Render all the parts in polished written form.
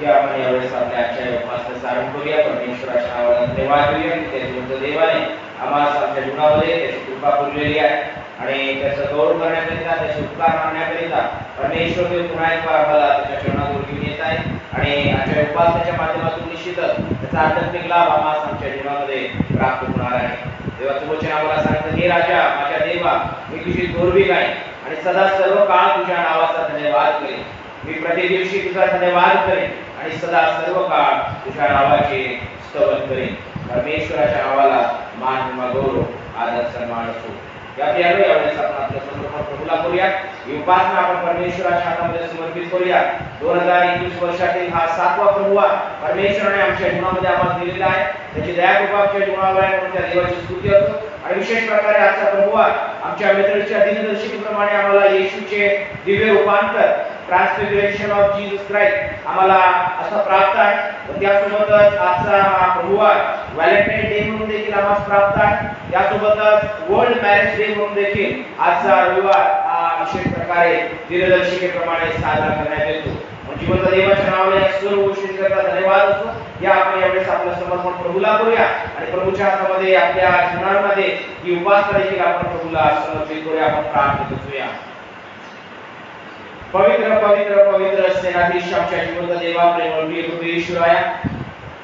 आपण यावेळेस आपल्या आजच्या उपासनेचा आरंभ करूया. परमेश्वराच्या नावाला धन्यवाद देऊया की त्या जिवंत देवाने आम्हाला आमच्या जीवनामध्ये त्याची कृपा पुरलेली आहे आणि त्याचं गौरव करण्याकरिता, त्याचे उपकार मानण्याकरिता परमेश्वर देव पुन्हा एक बार आम्हाला त्याच्या चरणाजवळ घेऊन येत आहे आणि आजच्या उपासनेच्या माध्यमातून निश्चितच त्याचा आध्यात्मिक लाभ आम्हाला आमच्या जीवनामध्ये प्राप्त होणार आहे. देवाचं वचन आम्हाला सांगतं, हे राजा माझ्या देवा, मी तुझी गौरवी आहे आणि सदा सर्व काळ तुझ्या नावाचा धन्यवाद करेन. मी प्रति दिवशी तुझा धन्यवाद करेन आणि सदा सर्व काळ तुझ्या नावाचे स्तवन करेन. परमेश्वराच्या नावाला मान, गौरव, आदर, सन्मान असो. या प्रियानो, यावेळेस आपण आपलं समर्पण प्रभूला करूया. ही उपासना आपण परमेश्वराच्या हातामध्ये समर्पित करूया. 2021 वर्षातील हा 7वा प्रभुवा परमेश्वराने आमच्या जीवनामध्ये आम्हाला दिलेला आहे. त्याची दया कृपा आमच्या जीवनावर आहे म्हणून त्या देवाची स्तुती असो. आणि विशेष प्रकारे आजचा प्रभुवा आमच्या मेथडच्या दिनदर्शिकेप्रमाणे आम्हाला येशूचे दिव्य रूपांतर, ट्रान्सफिगरेशन ऑफ जीसस क्राइस्ट आम्हाला असं प्राप्त आहे. व त्यासोबतच आजचा हा प्रभुवार व्हॅलेंटाईन डे म्हणून देखील आम्हाला प्राप्त आहे. त्यासोबतच वर्ल्ड मॅरेज डे म्हणून देखील आजचा रविवार हा विशेष प्रकारे दिनदर्शिकेप्रमाणे साजरा करण्यात येतो. जिवंत देवाच्या नावाने या सर्व गोष्टींकरता धन्यवाद असो. या आपण यावेळेस आपलं समर्पण प्रभूला करूया आणि प्रभूच्या हातामध्ये आपल्या जीवनामध्ये ही उपासना देखील आपण प्रभूला समर्पित करूया. आपण प्रार्थना करूया. पवित्र पवित्र पवित्र सेनाधीश आमच्या जिवंत देवा, प्रेमळ प्रभू ईश्वराया,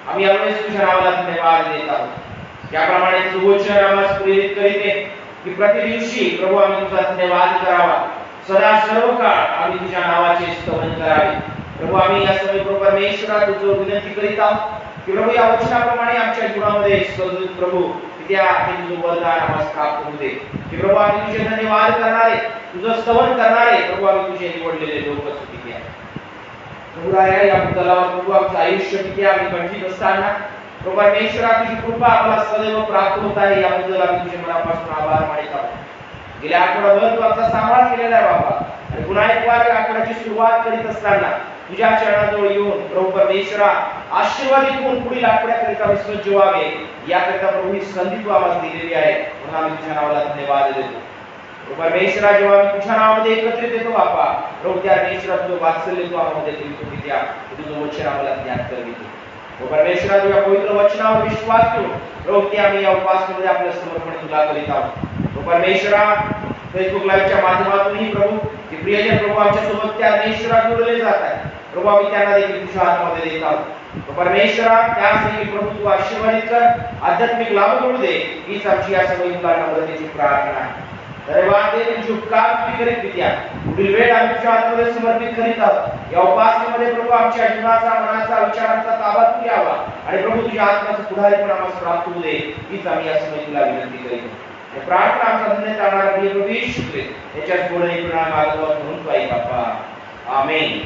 आम्ही यावेळेस तुझ्या नावाला धन्यवाद देत आहोत. ज्याप्रमाणे तुझं वचन आम्हाला प्रेरित करीते की प्रति दिवशी प्रभू आम्ही तुझा धन्यवाद करावा, सदा सर्व काळ आम्ही तुझ्या नावाचे स्तवन करावे. प्रभू आम्ही या समय परमेश्वरा तुझं विनंती करीत आहोत की प्रभू या वचनाप्रमाणे आमच्या जीवनामध्ये सदृढ प्रभू त्या तुझं वरदान आम्हाला प्राप्त होऊ दे की प्रभू आम्ही तुझे धन्यवाद करणारे, तुझं स्तवन करणारे प्रभू आम्ही तुझे निवडलेले लोक असू. किती आहे प्रभू राया, या मुद्द्यावर प्रभू आमचं आयुष्य किती आम्ही कंठीत असताना प्रभू परमेश्वरा तुझी कृपा आम्हाला सदैव प्राप्त होत आहे. याबद्दल आम्ही तुझे मनापासून आभार मानित आहोत. गेल्या आठवड्याभर तू आमचा सांभाळ केलेला आहे बाबा, आणि पुन्हा एक वार आठवड्याची सुरुवात करीत असताना तुझ्या चरणाजवळ येऊन प्रभू परमेश्वरा आशीर्वादित होऊन पुढील आठवड्याकरिता विसर्ज व्हावे याकरिता प्रभू ही संधी तू आम्हाला दिलेली आहे म्हणून आम्ही तुझ्या नावाला धन्यवाद देतो. प्रभू परमेश्वरा, जेव्हा आम्ही तुझ्या नावामध्ये एकत्रित येतो बापा, प्रभू त्या परमेश्वरा तुझं वात्सल्य तू आम्हाला देतो, तुझं वचन आम्हाला ज्ञान करवितो. प्रभू परमेश्वरा, तुझ्या पवित्र वचनावर विश्वास ठेवून प्रभू ते आम्ही या उपासनेमध्ये आपलं समर्पण तुला करीत आहोत. प्रभू परमेश्वरा, फेसबुक लाईव्हच्या माध्यमातूनही प्रभू जे प्रियजन प्रभू आमच्या सोबत त्या परमेश्वरा जोडले जात आहेत, प्रभू आम्ही त्यांना देखील तुझ्या हातामध्ये देत आहोत. परमेश्वरा, त्यासाठी प्रभू तू आशीर्वादित कर, आध्यात्मिक लाभ मिळू दे, हीच आमची या सगळी मुलांना प्रार्थना आहे. धन्यवाद दे, तुझे उपकार स्वीकारित विद्या पुढील वेळ आम्ही तुझ्या हातामध्ये समर्पित करीत आहोत. या उपासनेमध्ये प्रभू आमच्या जीवनाचा, मनाचा, विचारांचा ताबा तू घ्यावा आणि प्रभू तुझ्या आत्म्याचं पुढारी पण आम्हाला प्राप्त होऊ दे, हीच आम्ही या समय तुला विनंती करीत. प्रार्थना आमचा धन्य करणारा प्रिय प्रभू येशू ख्रिस्त याच्याच गोडे प्रणाम मागवत म्हणून पाई बापा, आमेन.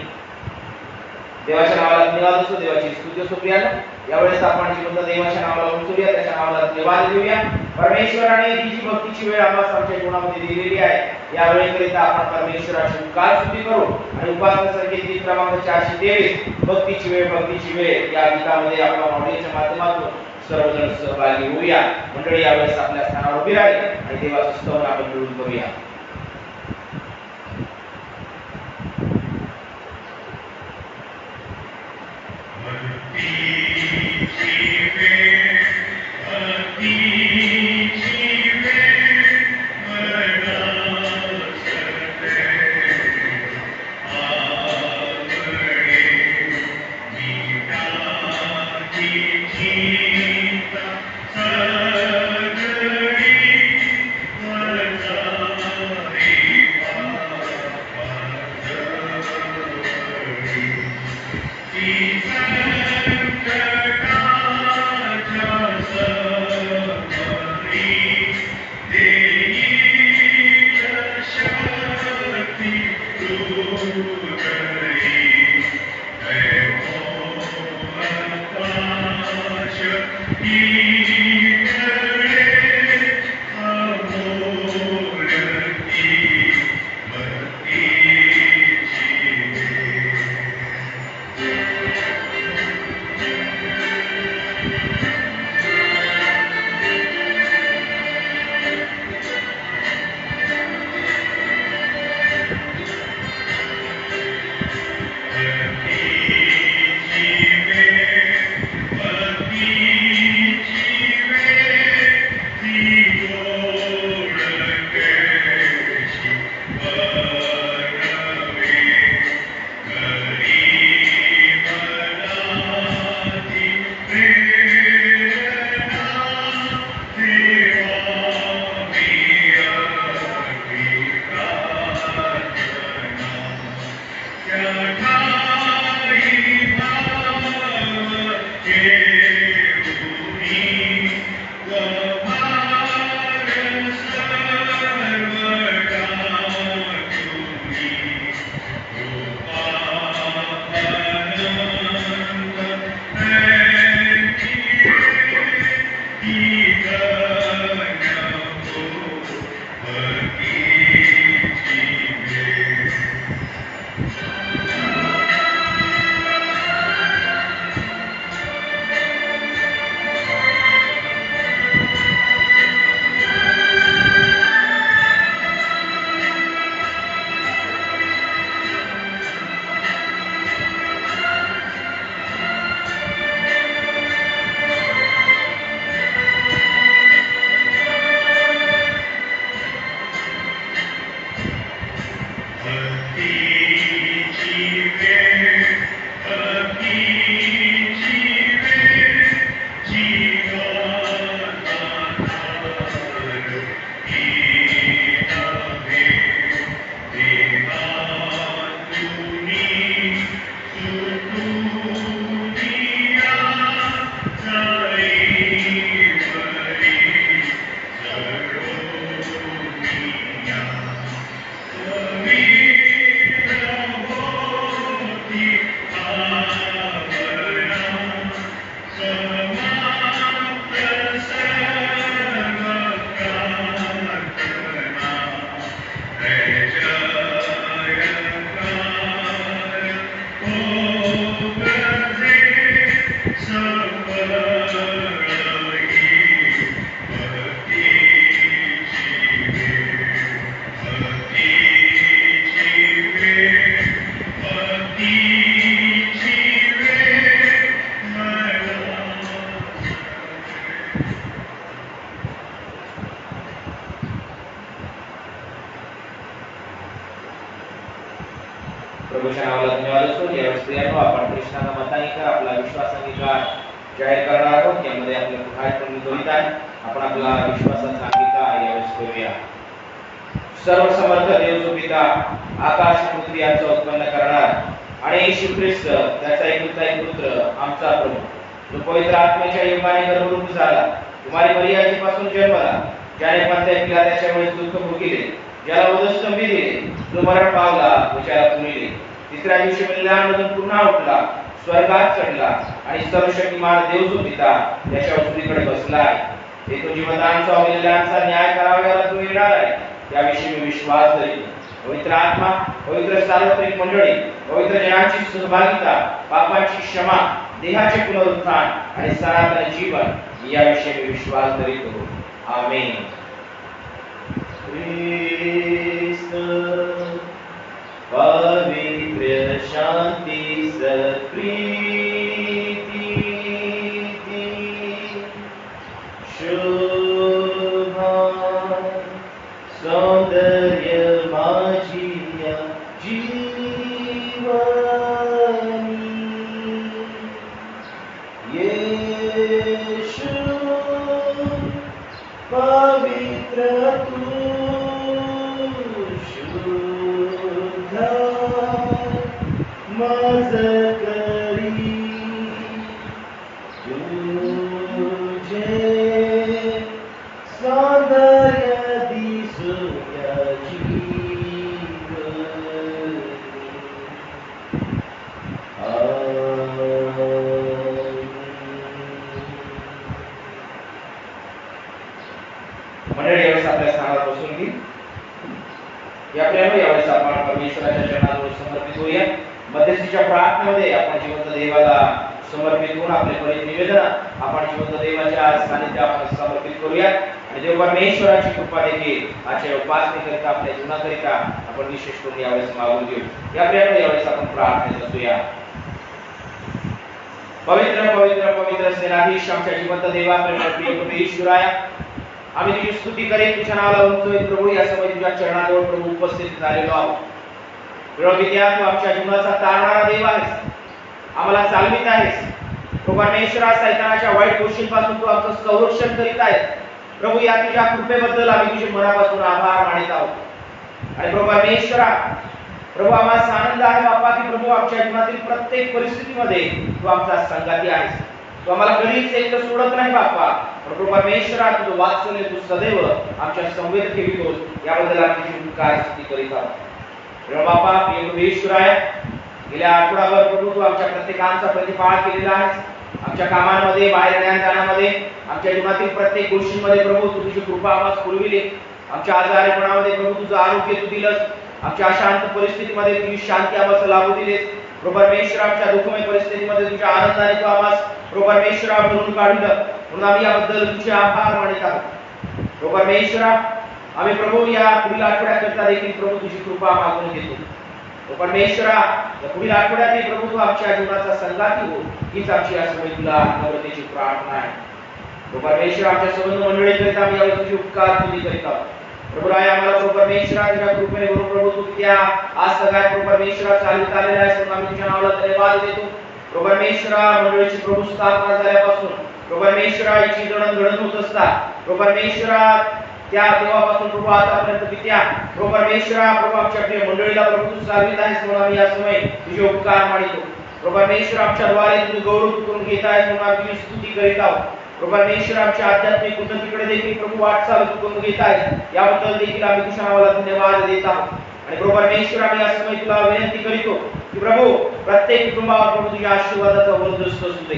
देवाच्या नावाला धन्यवाद असो, देवाची स्तुती असो. प्रियानो, यावेळेस आपण जिवंत देवाच्या नावाला उंचूया, त्याच्या नावाला धन्यवाद देऊया. परमेश्वराने ही जी भक्तीची वेळ आम्हाला आमच्या जीवनामध्ये दिलेली आहे, या वेळेकरिता आपण परमेश्वराची उपकार स्तुती करू आणि उपासना संकेत क्रमांक 423 भक्तीची वेळ या गीतामध्ये आपण ऑडिओच्या माध्यमातून सर्वजण सहभागी होऊया. मंडळी यावेळेस आपल्या स्थानावर उभी राहील आणि देवाचं स्तवन आपण मिळून करूया. प्रभूच्या नावाला धन्यवाद असो। या स्त्रियांनो आपण कृष्णाचा मतांकिका आपला विश्वासांकिका जाहीर करणार आहोत। यामध्ये आपल्या पुढारी पण करीत आहे। आपण आपला विश्वासाचा अंकिका यावेळेस करूया। सर्वसमर्थ देव जो पिता आकाश पृथ्वी यांचा उत्पन्न करणार आणि येशू ख्रिस्त त्याचा एकुलता एक पुत्र आमचा प्रभू जो पवित्र आत्म्याच्या योगाने गर्भरूप झाला, कुमारी मरियापासून जन्मला, ज्याने पंथ्या पिलाताच्यामुळे दुःख भोगिले, ज्याला वधस्तंभी दिले, जो मरण पावला व ज्याला पुनिले, तिसऱ्या दिवशी मृतांमधून पुन्हा उठला, स्वर्गात चढला आणि सर्वशक्तिमान देव जो पिता त्याच्या उजवीकडे बसलाय, एकूण जीवनांचा अवलिलांचा न्याय करावयाला तो येणार आहे, त्याविषयी मी विश्वास धरितो। पवित्र आत्मा, पवित्र सार्वत्रिक मंडळी, पवित्र जनांची सहभागिता, पापांची क्षमा, देहाचे पुनरुत्थान आणि सनातन जीवन याविषयी मी विश्वास धरितो। आमेन। पवित्र शांति सत्प्रीति शोभा सौंदर्य माझिया जीवनी येशु पवित्र तू शुद्ध मज करी तुझे सौंदर्य दिसुया मंडळी यावेळेस आपल्या स्थानावर बसून घे। या प्रेम यावेळेस आपण परमेश्वराच्या चरणाजवळ समर्पित होऊया। मध्यस्थीच्या प्रार्थनेमध्ये आपण जिवंत देवाला समर्पित होऊन आपले परित निवेदन आपण जिवंत देवाच्या सानिध्यात आपण समर्पित करूया आणि देव परमेश्वराची कृपा देखील आजच्या उपासनेकरिता आपल्या जीवनाकरिता आपण विशेष करून यावेळेस मागून घेऊ। या प्रेम यावेळेस आपण प्रार्थनेत बसूया। पवित्र पवित्र पवित्र सेनाधीश आमच्या जिवंत देवा प्रेमळ ईश्वराया, आम्ही तुझी स्तुती करीत तुझ्या नावाला उंचवत प्रभू, या समय तुझ्या चरणाजवळ प्रभू उपस्थित झालेलो आहोत। प्रभू विद्या तू आमच्या जीवनाचा तारणारा देव आहेस, आम्हाला चालवित आहेस। प्रभू परमेश्वरा, सैतानाच्या वाईट गोष्टींपासून तू आमचं संरक्षण करीत आहेस। प्रभू या तुझ्या कृपेबद्दल आम्ही तुझे मनापासून आभार मानित आहोत। आणि प्रभू परमेश्वरा, प्रभू आम्हाला आनंद आहे बाप्पा की प्रभू आमच्या जीवनातील प्रत्येक परिस्थितीमध्ये तू आमचा संगाती आहेस. तू आम्हाला कधीच एकटं सोडत नाही बाप्पा. प्रभू परमेश्वरा तुझं वात्सल्य तू सदैव आमच्या संवेद ठेवितोस, याबद्दल आम्ही तुझी स्तुती करीत आहोत. प्रभू बाप्पा परमेश्वराय, गेल्या आठवडाभर प्रभू तू आमच्या प्रत्येकांचा प्रतिपाळ केलेला आहेस. आमच्या कामांमध्ये, बाहेर जाण्यामध्ये, आमच्या जीवनातील प्रत्येक गोष्टींमध्ये प्रभू तू तुझी कृपा आम्हाला पुरविली. आमच्या आजारीपणामध्ये प्रभू तुझं आरोग्य तू दिलंस. आमच्या अशांत परिस्थितीमध्ये तुझी शांती आम्हाला लाभू दिलीस. प्रभू परमेश्वर आमच्या दुःखमय परिस्थितीमध्ये तुझ्या आनंदाने तू आम्हाला प्रभू परमेश्वरा भरून काढलं, म्हणून आम्ही याबद्दल तुझे आभार मानित आहोत. प्रभू परमेश्वरा, आम्ही प्रभू या पुढील आठवड्याकरता देखील प्रभू तुझी कृपा मागून घेतो. प्रभू परमेश्वरा, या पुढील आठवड्यातही प्रभू तू आमच्या जीवनाचा संगाती हो, हीच आमची या समय तुला नम्रतेची प्रार्थना आहे. प्रभू परमेश्वर, आमच्या संबंध मंडळीकरिता आम्ही यावर तुझी उपकार तुझी करीत आहोत. प्रभू राय, आम्हाला प्रभू परमेश्वरा तुझ्या कृपेने भरून प्रभू तू त्या आज सगळ्या प्रभू परमेश्वरा चालवित आलेला आहेस, म्हणून आम्ही तुझ्या नावाला धन्यवाद देतो. प्रभू परमेश्वरा, मंडळीची प्रभू स्थापना झाल्यापासून प्रभू परमेश्वरा हिची जडणघडण होत असता प्रभू परमेश्वरा त्या तेव्हापासून प्रभू आतापर्यंत पित्या प्रभू परमेश्वरा प्रभू आमच्या प्रिय मंडळीला प्रभू तू चालवित आहेस, म्हणून आम्ही या समय तुझे उपकार मानितो. प्रभू परमेश्वर, आमच्या द्वारे तुझे गौरव करून घेत आहेस, म्हणून आम्ही तुझी स्तुती करीत आहोत. प्रभू परमेश्वर, आमच्या आध्यात्मिक उन्नतीकडे देखील प्रभू वाटचाल तू करून घेत आहेस, याबद्दल देखील आम्ही तुझ्या नावाला धन्यवाद देत आहोत. आणि प्रभू परमेश्वर, आम्ही या समय तुला विनंती करीतो की प्रभू प्रत्येक कुटुंबावर प्रभू तुझ्या आशीर्वादाचा बंदोबस्त असू दे.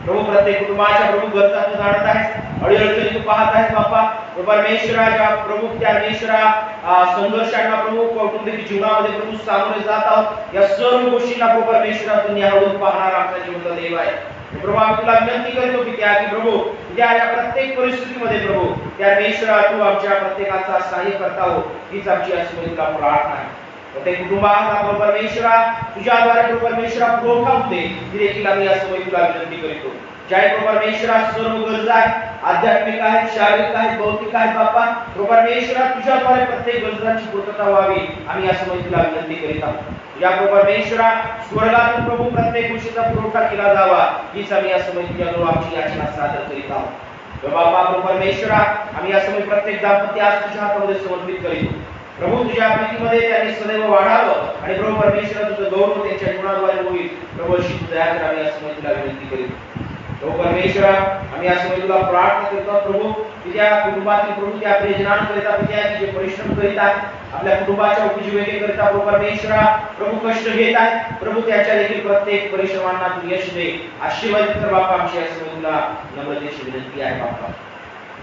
प्रभू प्रत्येक कुटुंबाच्या प्रभू गरजा तू जाणत आहेस, अडीअडचणी तू पाहत आहेस बाप्पा. प्रभू परमेश्वराच्या प्रभू त्या परमेश्वरा संघर्षांना प्रभू कौटुंबिक जीवनामध्ये प्रभू सामोरे जात आहोत. या सर्व गोष्टींना प्रभू परमेश्वरा तू न्याहाळून पाहणार आमचा जीवनाचा देव आहे. प्रभू आम्ही तुला विनंती करतो की त्या की प्रभू त्या या प्रत्येक परिस्थितीमध्ये प्रभू त्या परमेश्वरा तू आमच्या प्रत्येकाचा सहाय्य करता हो, हीच आमची अशी तुला प्रार्थना आहे. प्रत्येक कुटुंबाला प्रभू परमेश्वरा तुझ्याद्वारे प्रभू परमेश्वरा पुरवठा होते, ही देखील आम्ही या समय तुला विनंती करतो. जय प्रभू परमेश्वरा, सर्व गरजा आहेत, आध्यात्मिक आहेत, शारीरिक आहेत, भौतिक आहेत बाप्पा. प्रभू परमेश्वरा तुझ्याद्वारे प्रत्येक गरजांची पूर्तता व्हावी, आम्ही या समय तुला विनंती करीत आहोत. या प्रभू परमेश्वरा स्वर्गातून प्रभू प्रत्येक गोष्टीचा पुरवठा केला जावा, हीच आम्ही या समय तुझ्याजवळ आमची याचना सादर करीत आहोत. बाप्पा प्रभू परमेश्वरा, आम्ही या समय प्रत्येक दाम्पत्य आज तुझ्या हातामध्ये समर्पित करीतो. प्रभू तुझ्या प्रीतीमध्ये त्यांनी सदैव वाढावं आणि प्रभू परमेश्वरा तुझं गौरव त्यांच्या जीवनाद्वारे होईल. प्रभू अशी तू दया कर, आम्ही या समय तुला विनंती करीतो. प्रभू परमेश्वरा, आम्ही या समय तुला प्रार्थना करतो प्रभू तुझ्या कुटुंबातील प्रभू त्या प्रियजनांकरिता तुझ्या जे परिश्रम करीत आहेत, आपल्या कुटुंबाच्या उपजीविकेकरिता प्रभू परमेश्वरा प्रभू कष्ट घेत आहेत, प्रभू त्याच्या देखील प्रत्येक परिश्रमांना तू यश दे, आशीर्वादित कर बाप्पा. आमची या समय तुला नम्रतेची विनंती आहे बाप्पा.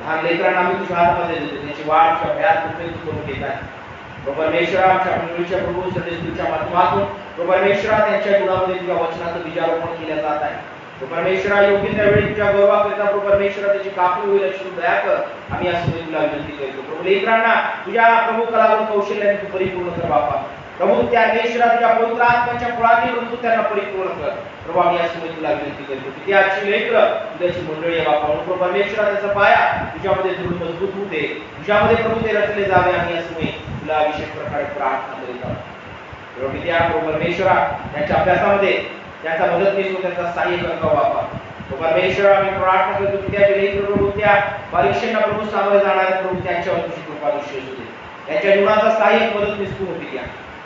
लहान लेकरांना आम्ही तुझ्या हातामध्ये देतो, त्यांची वाढ तुझ्या भयात उपयोग करून घेत आहे. प्रभू परमेश्वरा, आमच्या मुलीच्या प्रभू संदेशाच्या माध्यमातून प्रभू परमेश्वरा त्यांच्या जीवनामध्ये तुझ्या वचनाचं बीजारोपण केलं जात आहे. प्रभू परमेश्वरा, योग्य त्यावेळी तुझ्या गौरवाकरिता प्रभू परमेश्वरा त्याची कापणी होईल अशी तू दया कर, आम्ही या समय तुला विनंती करतो. प्रभू लेकरांना तुझ्या प्रभू कलागुण कौशल्याने तू परिपूर्ण कर बाप्पा. प्रभू त्या परमेश्वरा तुझ्या पवित्र आत्म्याच्या फळांनी प्रभू त्यांना परिपूर्ण कर. प्रभू आम्ही या समय तुला विनंती करतो की ती आजची लेकरं तुझ्याची मंडळी आहे बाप्पा. प्रभू परमेश्वरा त्याचा पाया तुझ्यामध्ये दृढ मजबूत होऊ दे, तुझ्यामध्ये प्रभू ते रचले जावे, आम्ही या समय तुला विशेष प्रकारे प्रार्थना करीत आहोत. प्रभू त्या प्रभू परमेश्वरा त्यांच्या अभ्यासामध्ये त्याचा मदतनीस व त्याचा सहाय्य करतो बाप्पा. प्रभू परमेश्वरा, आम्ही प्रार्थना करतो की त्या लेकरं प्रभू त्या परीक्षेला प्रभू सामोरे जाणाऱ्या प्रभू त्यांच्यावर तुझी कृपा दृष्टी असू दे, त्यांच्या जीवनाचा सहाय्यक मदतनीस तू होती द्या.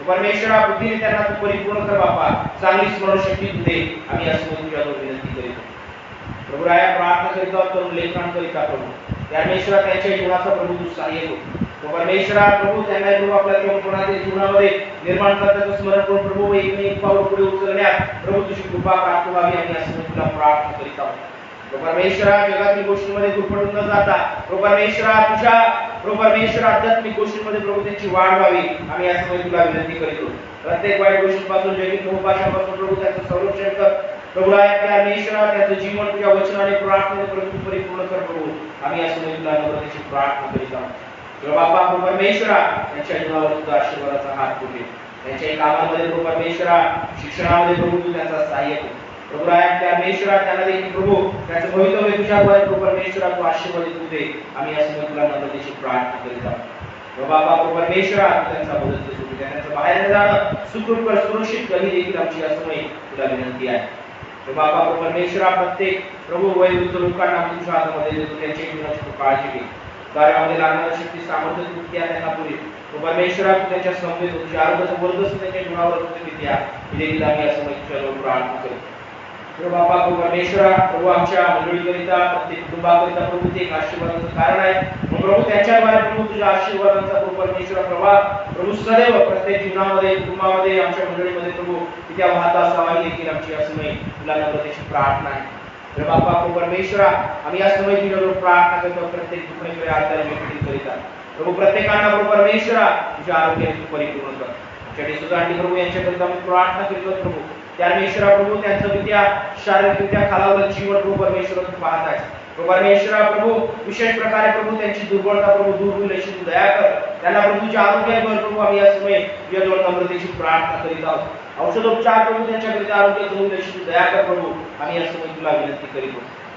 परमेश्वरा, बुद्धीने त्यांना तू परिपूर्ण कर बाप्पा, चांगली स्मरणशक्ती तू दे, आम्ही या समय तुझ्याजवळ विनंती करीतो. प्रभू राया, प्रार्थना करीत आहोत तरुण लेकरांकरिता प्रभू त्या परमेश्वरा त्यांच्या जीवनाचा प्रभू तू सहाय्य हो. परमेश्वरा प्रभू त्यांना प्रभू आपल्या कोणाच्या जीवनामध्ये निर्माण करण्याचं स्मरण करून प्रभू एक पाऊल पुढे उचलण्यात प्रभू तुझी कृपा प्राप्त व्हावी, आम्ही या समय तुला प्रार्थना करीत आहोत. परमेश्वरा, जगातील गोष्टींमध्ये गुरफटून न जाता प्रभू परमेश्वरा तुझ्या प्रभू परमेश्वरा आध्यात्मिक गोष्टींमध्ये प्रभू त्यांची वाढ व्हावी, आम्ही या समय तुला विनंती करतो. प्रत्येक वाईट गोष्टींपासून जगित मोहपाशापासून प्रभू त्याचं संरक्षण कर. प्रभू राया, त्या परमेश्वरा त्याचं जीवन तुझ्या वचनाने प्रार्थनेने प्रभू परिपूर्ण कर. प्रभू आम्ही या समय तुला नम्रतेची प्रार्थना करीत आहोत. बाप्पा प्रभू परमेश्वरा त्यांच्या जीवनावर तुझा आशीर्वादाचा हात पुढे, त्यांच्या कामामध्ये प्रभू परमेश्वरा शिक्षणामध्ये प्रभू तू त्यांचा सहाय्यक हो. प्रभू राया, त्या परमेश्वरा त्यांना देखील प्रभू त्याचं भवितव्य तुझ्याद्वारे प्रभू परमेश्वरा तू आशीर्वादित होऊ दे, आम्ही या समय तुला नम्रतेची प्रार्थना करीत आहोत. बाप्पा प्रभू परमेश्वरा त्यांचा मदत करू, त्यांचं बाहेर जाणं सुखरूप सुरक्षित कधी देखील आमची या समय तुला विनंती आहे. बाप्पा प्रभू परमेश्वरा प्रत्येक प्रभू वयोवृद्ध लोकांना तुझ्या हातामध्ये देतो, त्यांच्या जीवनाची काळजी घे. कार्यामध्ये लागणारी शक्ती सामर्थ्य कृती त्यांना पुरी परमेश्वरा त्यांच्या समवेत तुझ्या आरोग्याचं वर्धन त्यांच्या जीवनावर कृती द्या देखील आम्ही असं तुझ्याजवळ प्रार्थना करतो प्रभू बापा परमेश्वरा प्रभू आमच्या मंडळीकरिता प्रत्येक कुटुंबाकरिता प्रभू ते एक आशीर्वादाचं कारण आहे प्रभू त्यांच्याद्वारे प्रभू तुझ्या आशीर्वादांचा प्रभू परमेश्वरा प्रभाव प्रभू सदैव प्रत्येक जीवनामध्ये कुटुंबामध्ये आमच्या मंडळीमध्ये प्रभू त्या वाहता असावा ही देखील आमची असमय तुला नम्रतेची प्रार्थना आहे प्रभू बापा परमेश्वरा आम्ही या समय तुझ्याजवळ प्रार्थना करतो प्रत्येक दुःखाकडे आधार व्यक्ती करिता प्रभू प्रत्येकांना प्रभू परमेश्वरा तुझ्या आरोग्याची परिपूर्ण कर आमच्या सुधारणी प्रभू यांच्याकरिता आम्ही प्रार्थना करतो प्रभू परमेश्वरा प्रभू त्यांचं विद्या शारीरिकरित्या खालावलं जीवन प्रभू परमेश्वर तू पाहत आहेस प्रभू परमेश्वरा प्रभू विशेष प्रकारे प्रभू त्यांची दुर्बलता प्रभू दूर होईल अशी तू दया कर त्यांना प्रभूच्या आरोग्यावर प्रभू आम्ही या समय तुझ्याजवळ नम्रतेची प्रार्थना करीत आहोत औषधोपचार प्रभू त्यांच्याकरिता आरोग्य होईल अशी तू दया कर प्रभू आम्ही या समय तुला विनंती करीत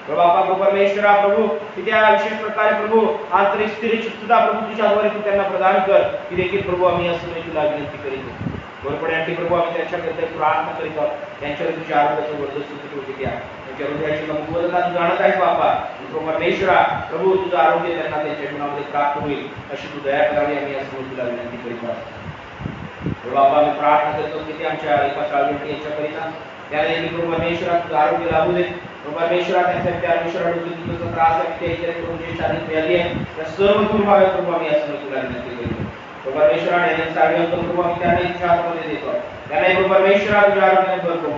प्रभू बापा परमेश्वरा प्रभू त्या विशेष प्रकारे प्रभू आंतरिक स्थिर चित्तता प्रभू तुझ्याद्वारे तू त्यांना प्रदान कर की देखील प्रभू आम्ही या समय तुला विनंती करीत गोरपड्यांची प्रभू आम्ही त्यांच्याकरिता प्रार्थना करीत आहोत त्यांच्यावर तुझ्या आरोग्याचं वर्धन होते द्या त्यांच्या हृदयाची कमकुवतता तू जाणत आहेस बापा प्रभू परमेश्वरा प्रभू तुझं आरोग्य त्यांना त्यांच्या जीवनामध्ये प्राप्त होईल अशी तू दया करावी आम्ही या समोर तुला विनंती करीत आहोत बाबा आम्ही प्रार्थना करतो की ते आमच्या एका शाळेवरती यांच्याकरिता त्याला देखील प्रभू परमेश्वरा तुझं आरोग्य लाभू दे प्रभू परमेश्वरा त्यांच्या परमेश्वरा तुझा त्रास आहे त्या इतर जे शारीरिक व्याधी आहे त्या सर्व दूर व्हाव्या प्रभू आम्ही या समोर तुला विनंती करीत परमेश्वरा ने साडे प्रभू आम्ही त्यांना इच्छा हातामध्ये देतो त्यांना प्रभू परमेश्वरा तुझ्या आरोग्याने भर प्रभू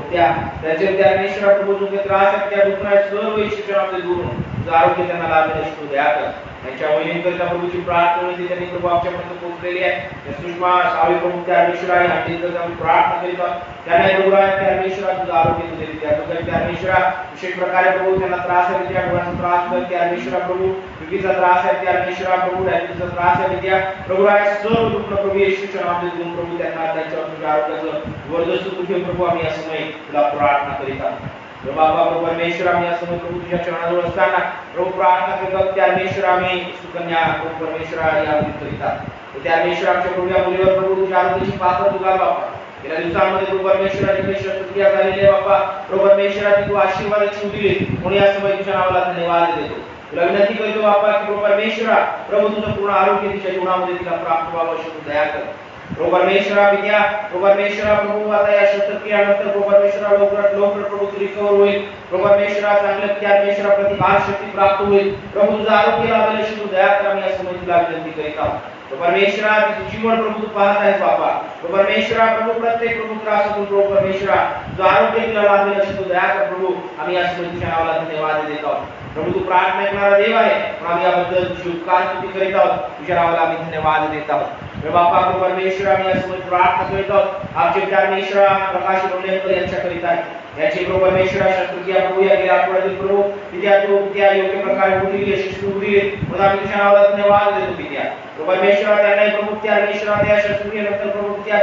त्याचे परमेश्वरा प्रभू जो त्रास आहे त्या दुःखाने सर्व शिक्षणामध्ये दूर होऊन तुझं आरोग्य त्यांना लाभेल अशी तू दया कर त्यांच्या वहिनीकरिता प्रभूची प्रार्थना होती त्यांनी प्रभू आमच्यापर्यंत पोहोचलेली आहे सुषमा सावी प्रभू त्या परमेश्वरा हंडीकरिता आम्ही प्रार्थना करीत आहोत त्यांना प्रभू परमेश्वरा तुझं आरोग्य तू देते त्या परमेश्वरा विशेष प्रकारे प्रभू त्यांना त्रास आहे त्या डोळ्याचा त्रास कर त्या परमेश्वरा प्रभू विकीचा त्रास आहे त्या परमेश्वरा प्रभू डायबिटीसचा त्रास आहे त्या प्रभू सर्व दुःख प्रभू येशूच्या नावाने देऊन प्रभू त्यांना त्यांच्या तुझ्या आरोग्याचं वर्धस्व तुझे प्रभू आम्ही या समय तुला प्रार्थना करीत आहोत बाबा प्रभू परमेश्वर आम्ही या समय प्रभू तुझ्या चरणाजवळ असताना प्रभू प्रार्थना करतो त्या परमेश्वर आम्ही सुकन्या प्रभू परमेश्वर या करीतात त्या परमेश्वर आमच्या प्रभू या मुलीवर प्रभू तुझ्या आरोग्याची पात्र तुला बापा गेल्या दिवसांमध्ये प्रभू परमेश्वराची काही शस्त्रक्रिया झालेली आहे बापा प्रभू परमेश्वराची तू आशीर्वादाची उदिली म्हणून या समय तुझ्या नावाला धन्यवाद देतो तुला विनंती करतो बापा की प्रभू परमेश्वरा प्रभू तुझं पूर्ण आरोग्य तिच्या जीवनामध्ये तिला प्राप्त व्हावं अशी तू दया कर प्रभू परमेश्वरा विद्या प्रभू परमेश्वरा प्रभू आता या शस्त्रक्रियानंतर प्रभू परमेश्वरा लवकर प्रभू रिकवर होईल प्रभू परमेश्वरा चांगल्या त्या परमेश्वरा प्रतिभार शक्ती प्राप्त होईल प्रभू तुझं आरोग्य लाभेल अशी तू दया कर आम्ही या समय तुला विनंती करीत आहोत परमेश्वरा जीवन प्रभू तू पाहत आहेस बापा परमेश्वरा प्रभू प्रत्येक प्रभू त्रास प्रभू परमेश्वरा तुझं आरोग्य तुला लाभेल अशी तू दया कर प्रभू आम्ही या समय तुझ्या नावाला धन्यवाद देत आहोत प्रभू तू प्रार्थना ऐकणारा देव आहे पण आम्ही याबद्दल तुझी उपकार स्तुती करीत आहोत तुझ्या नावाला आम्ही धन्यवाद देत आहोत बापा परमेश्वरा आम्ही या समय प्रार्थना करीत आहोत आमचे परमेश्वरा प्रकाश लोणेकर यांच्याकरिता याची प्रभू परमेश्वरा शस्त्रक्रिया प्रभू या गेल्या आठवड्यातील प्रभू विद्या तू त्या योग्य प्रकारे उठली यशस्वी उठली म्हणून आम्ही तुझ्या नावाला धन्यवाद देतो विद्या परमेश्वरा त्यांना प्रभू त्या परमेश्वरा त्या शस्त्रक्रियेनंतर प्रभू त्या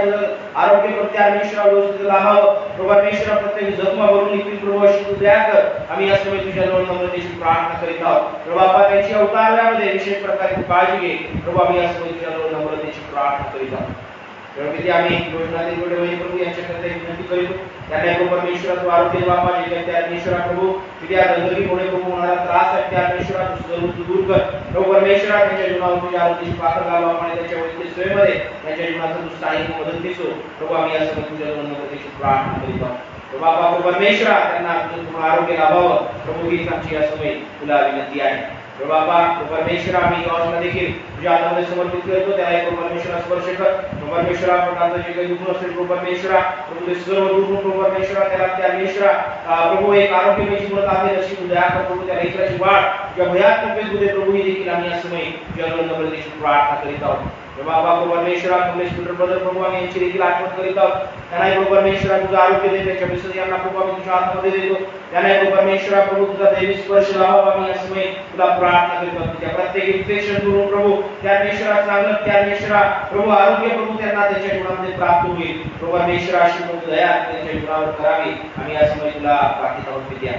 आरोग्य प्रभू त्या परमेश्वरा व्यवस्थित लाभावं प्रभू परमेश्वरा प्रत्येक जखमा भरून निघतील प्रभू अशी तू दया कर आम्ही या समय तुझ्या जवळ नम्रतेची प्रार्थना करीत आहोत प्रभू बापा त्यांची अवतारामध्ये विशेष प्रकारे काळजी घे प्रभू आम्ही या समय तुझ्या जवळ नम्रतेची प्रार्थना करीत आहोत प्रभू आम्ही योजनातील वडील प्रभू यांच्याकरिता विनंती करीत त्यांना प्रभू परमेश्वरा तू आरोग्य बापा जे त्या परमेश्वरा प्रभू विद्या गंदगीमुळे प्रभू होणारा त्रास आहे त्या परमेश्वरा तू दूर कर प्रभू परमेश्वरा त्यांच्या जीवनावर तुझ्या आरोग्याची पात्र घाल बापा आणि त्यांच्या वैद्यकीय सेवेमध्ये त्यांच्या जीवनाचा तू स्थायिक मदत दिसो प्रभू आम्ही या समय तुझ्या जवळ नम्रतेची प्रार्थना करीत आहोत बापा प्रभू परमेश्वरा त्यांना तुझं आरोग्य लाभावं प्रभू हीच आमची या समय तुला विनंती आहे बाबा परमेश्वरा आम्ही गावाला देखील तुझ्या हातामध्ये समर्पित करतो त्याला एक परमेश्वरा स्पर्श कर परमेश्वरा प्रकारचं जे काही दुःख असेल प्रभू परमेश्वरा प्रभू ते सर्व दुःख प्रभू परमेश्वरा त्याला त्या परमेश्वरा प्रभू एक आरोग्यमय जीवन लाभेल अशी तू दया कर प्रभू त्या लेकराची वाढ ज्या भयात तब्येत प्रभू ही देखील आम्ही या समय तुझ्या नम्रतेची प्रार्थना करीत आहोत बाबा परमेश्वरा परमेश्वर बदल प्रभू आम्ही यांची देखील आठवण करीत आहोत त्यांना प्रभू परमेश्वरा तुझं आरोग्य दे त्याच्या विसर्जनांना प्रभू आम्ही तुझ्या हातामध्ये देतो त्यांना प्रभू परमेश्वरा प्रभू तुझा दैवी स्पर्श लाभावा आम्ही या समय तुला प्रार्थना करीत आहोत त्या प्रत्येक इन्फेक्शन दूर प्रभू त्या परमेश्वरा चांगलं त्या परमेश्वरा प्रभू आरोग्य प्रभू त्यांना त्याच्या जीवनामध्ये प्राप्त होईल प्रभू परमेश्वरा अशी प्रभू दया त्यांच्या जीवनावर करावी आम्ही या समय तुला प्रार्थना आहोत विद्या